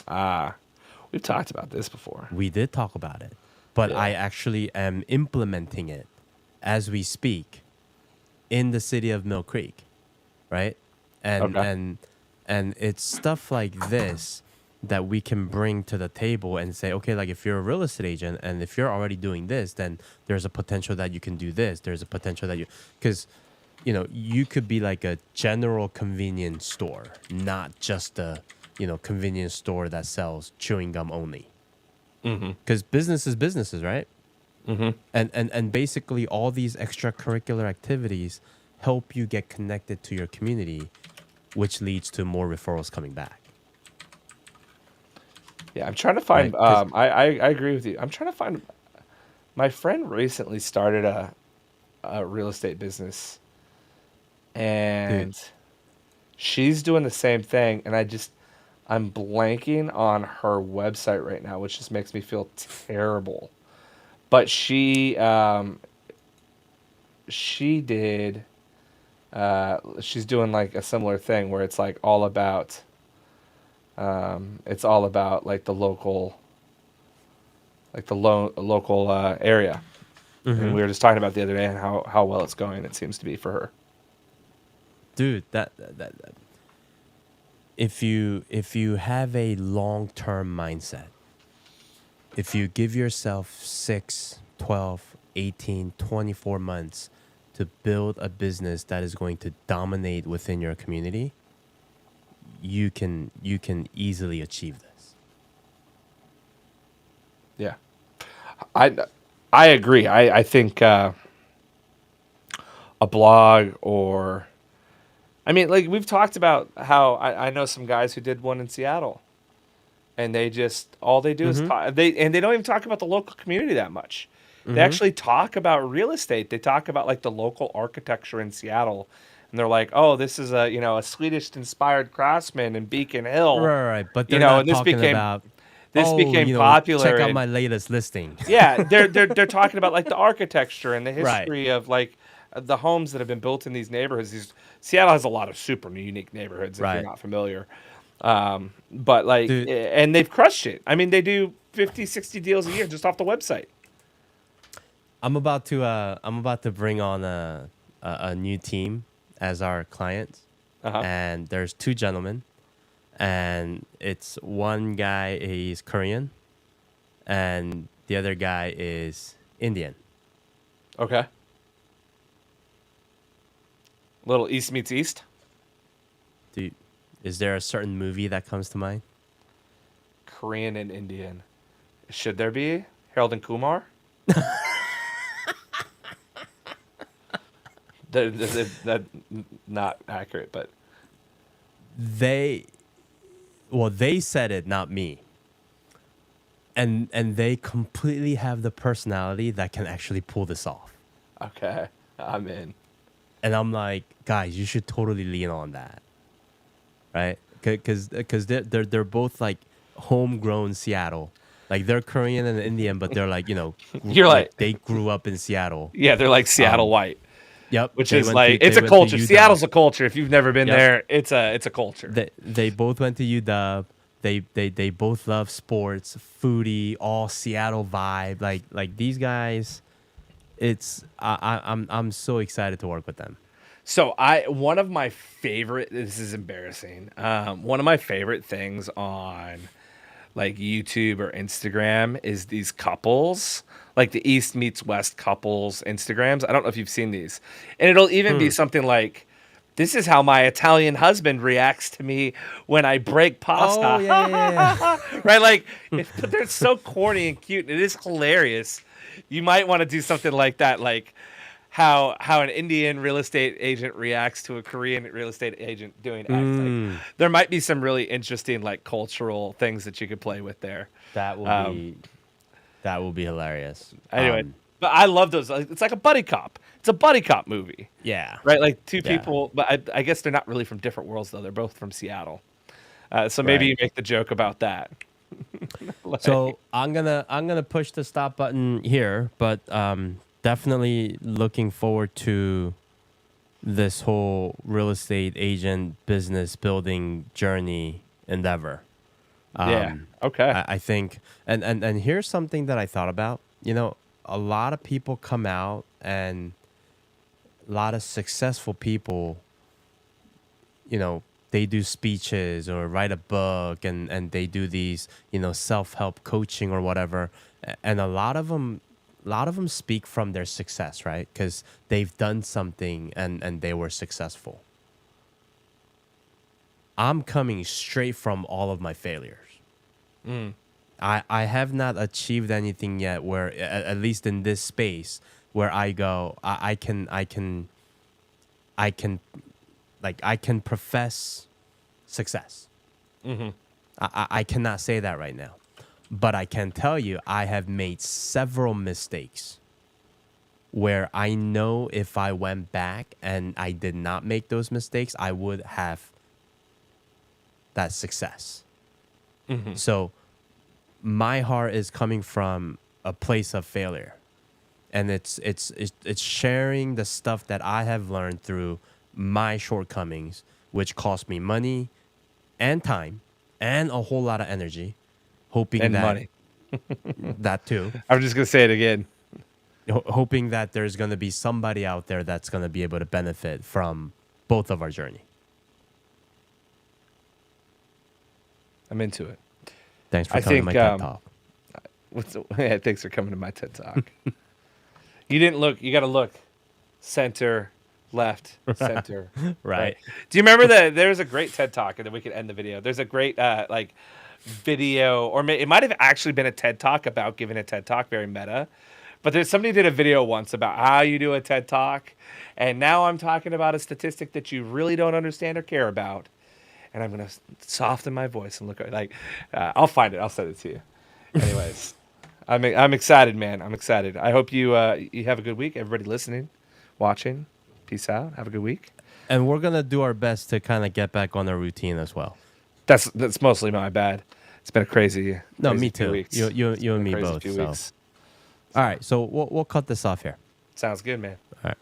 Ah, we've talked about this before. We did talk about it, but Yeah. I actually am implementing it as we speak in the city of Mill Creek, right? And Okay. and it's stuff like this that we can bring to the table and say, okay, like if you're a real estate agent and if you're already doing this, then there's a potential that you can do this. There's a potential that because you could be like a general convenience store, not just a convenience store that sells chewing gum only. Mm-hmm. Because business is businesses, right? Mm-hmm. And basically all these extracurricular activities help you get connected to your community, which leads to more referrals coming back. Yeah, I'm trying to find. Right, 'cause- I agree with you. I'm trying to find. My friend recently started a real estate business, and she's doing the same thing. And I'm blanking on her website right now, which just makes me feel terrible. But she did. She's doing like a similar thing where it's like all about. It's all about like the local, local area. And we were just talking about the other day and how well it's going. It seems to be for her. Dude, that if you have a long-term mindset, if you give yourself 6, 12, 18, 24 months to build a business that is going to dominate within your community, you can easily achieve this. Yeah, I agree. I think a blog or, I mean, like we've talked about how I know some guys who did one in Seattle, and they just all they do is talk, they don't even talk about the local community that much. They actually talk about real estate. They talk about like the local architecture in Seattle, and they're like, "Oh, this is a Swedish-inspired craftsman in Beacon Hill." Right. But they're You know, not and this talking became about popular. Check out in- my latest listing. Yeah, they're talking about like the architecture and the Right. history of like the homes that have been built in these neighborhoods. Seattle has a lot of super unique neighborhoods if Right. you're not familiar. But like, Dude. and they've crushed it. I mean, they do 50, 60 deals a year just off the website. I'm about to bring on a new team as our clients, Uh-huh. and there's 2 gentlemen, and it's one guy he's Korean, and the other guy is Indian. Okay. Little East meets East. Dude, is there a certain movie that comes to mind? Korean and Indian. Should there be Harold and Kumar? That not accurate, but They said it, not me. And they completely have the personality that can actually pull this off. okay, I'm in. And I'm like, guys, you should totally lean on that, right? Because they're both like homegrown Seattle, like they're Korean and Indian, but they're like You're like- they grew up in Seattle. Yeah, they're like Seattle white, Yep, which they is went like to- it's they a went to culture. UW. Seattle's a culture. If you've never been Yep. there, it's a culture. They both went to UW. They both love sports, foodie, all Seattle vibe. Like these guys, I'm so excited to work with them. So one of my favorite. This is embarrassing. One of my favorite things on like YouTube or Instagram is these couples, like the East meets West couples Instagrams. I don't know if you've seen these, and it'll even be Hmm. something like, "This is how my Italian husband reacts to me when I break Oh pasta." yeah, yeah, yeah. Right? Like, but they're so corny and cute. It is hilarious. You might want to do something like that, like how an Indian real estate agent reacts to a Korean real estate agent doing X. Like, Mm, there might be some really interesting like cultural things that you could play with there. that will Um, be that will be hilarious. anyway, but I love those. Like, it's like a buddy cop. It's a buddy cop movie, Yeah, right? Like two yeah, people, but I guess they're not really from different worlds though. They're both from Seattle. So maybe right. you make the joke about that. Like, So I'm gonna push the stop button here, but definitely looking forward to this whole real estate agent business building journey endeavor. yeah. Um, Okay. I think, and here's something that I thought about. You know, a lot of people come out, and a lot of successful people, you know, they do speeches or write a book, and they do these, you know, self-help coaching or whatever. And a lot of them speak from their success, right? Because they've done something, and they were successful. I'm coming straight from all of my failures. Mm. I have not achieved anything yet where, at least in this space, where I go, I can profess success. Hmm. I cannot say that right now, but I can tell you I have made several mistakes where I know if I went back and I did not make those mistakes, I would have that success. Hmm. So my heart is coming from a place of failure, and it's sharing the stuff that I have learned through my shortcomings, which cost me money and time and a whole lot of energy, hoping And that money. that too, I'm just gonna say it again. hoping that there's going to be somebody out there that's going to be able to benefit from both of our journey. I'm into it. Thanks for I coming to think my TED Talk. yeah, thanks for coming to my TED Talk. You didn't look. You got to look. Center, left, center, Right. Do you remember that? There's a great TED Talk, and then we could end the video. There's a great like video, or it might have actually been a TED Talk about giving a TED Talk, very meta. But there's somebody did a video once about how you do a TED Talk, and now I'm talking about a statistic that you really don't understand or care about, and I'm gonna soften my voice and look like I'll find it. I'll send it to you. Anyways, I'm excited, man. I'm excited. I hope you you have a good week. Everybody listening, watching, peace out. Have a good week. And we're going to do our best to kind of get back on our routine as well. That's mostly my bad. It's been a crazy. No, crazy me few too. Weeks. You and me Crazy both. few So. weeks. All right, so we'll cut this off here. Sounds good, man. All right.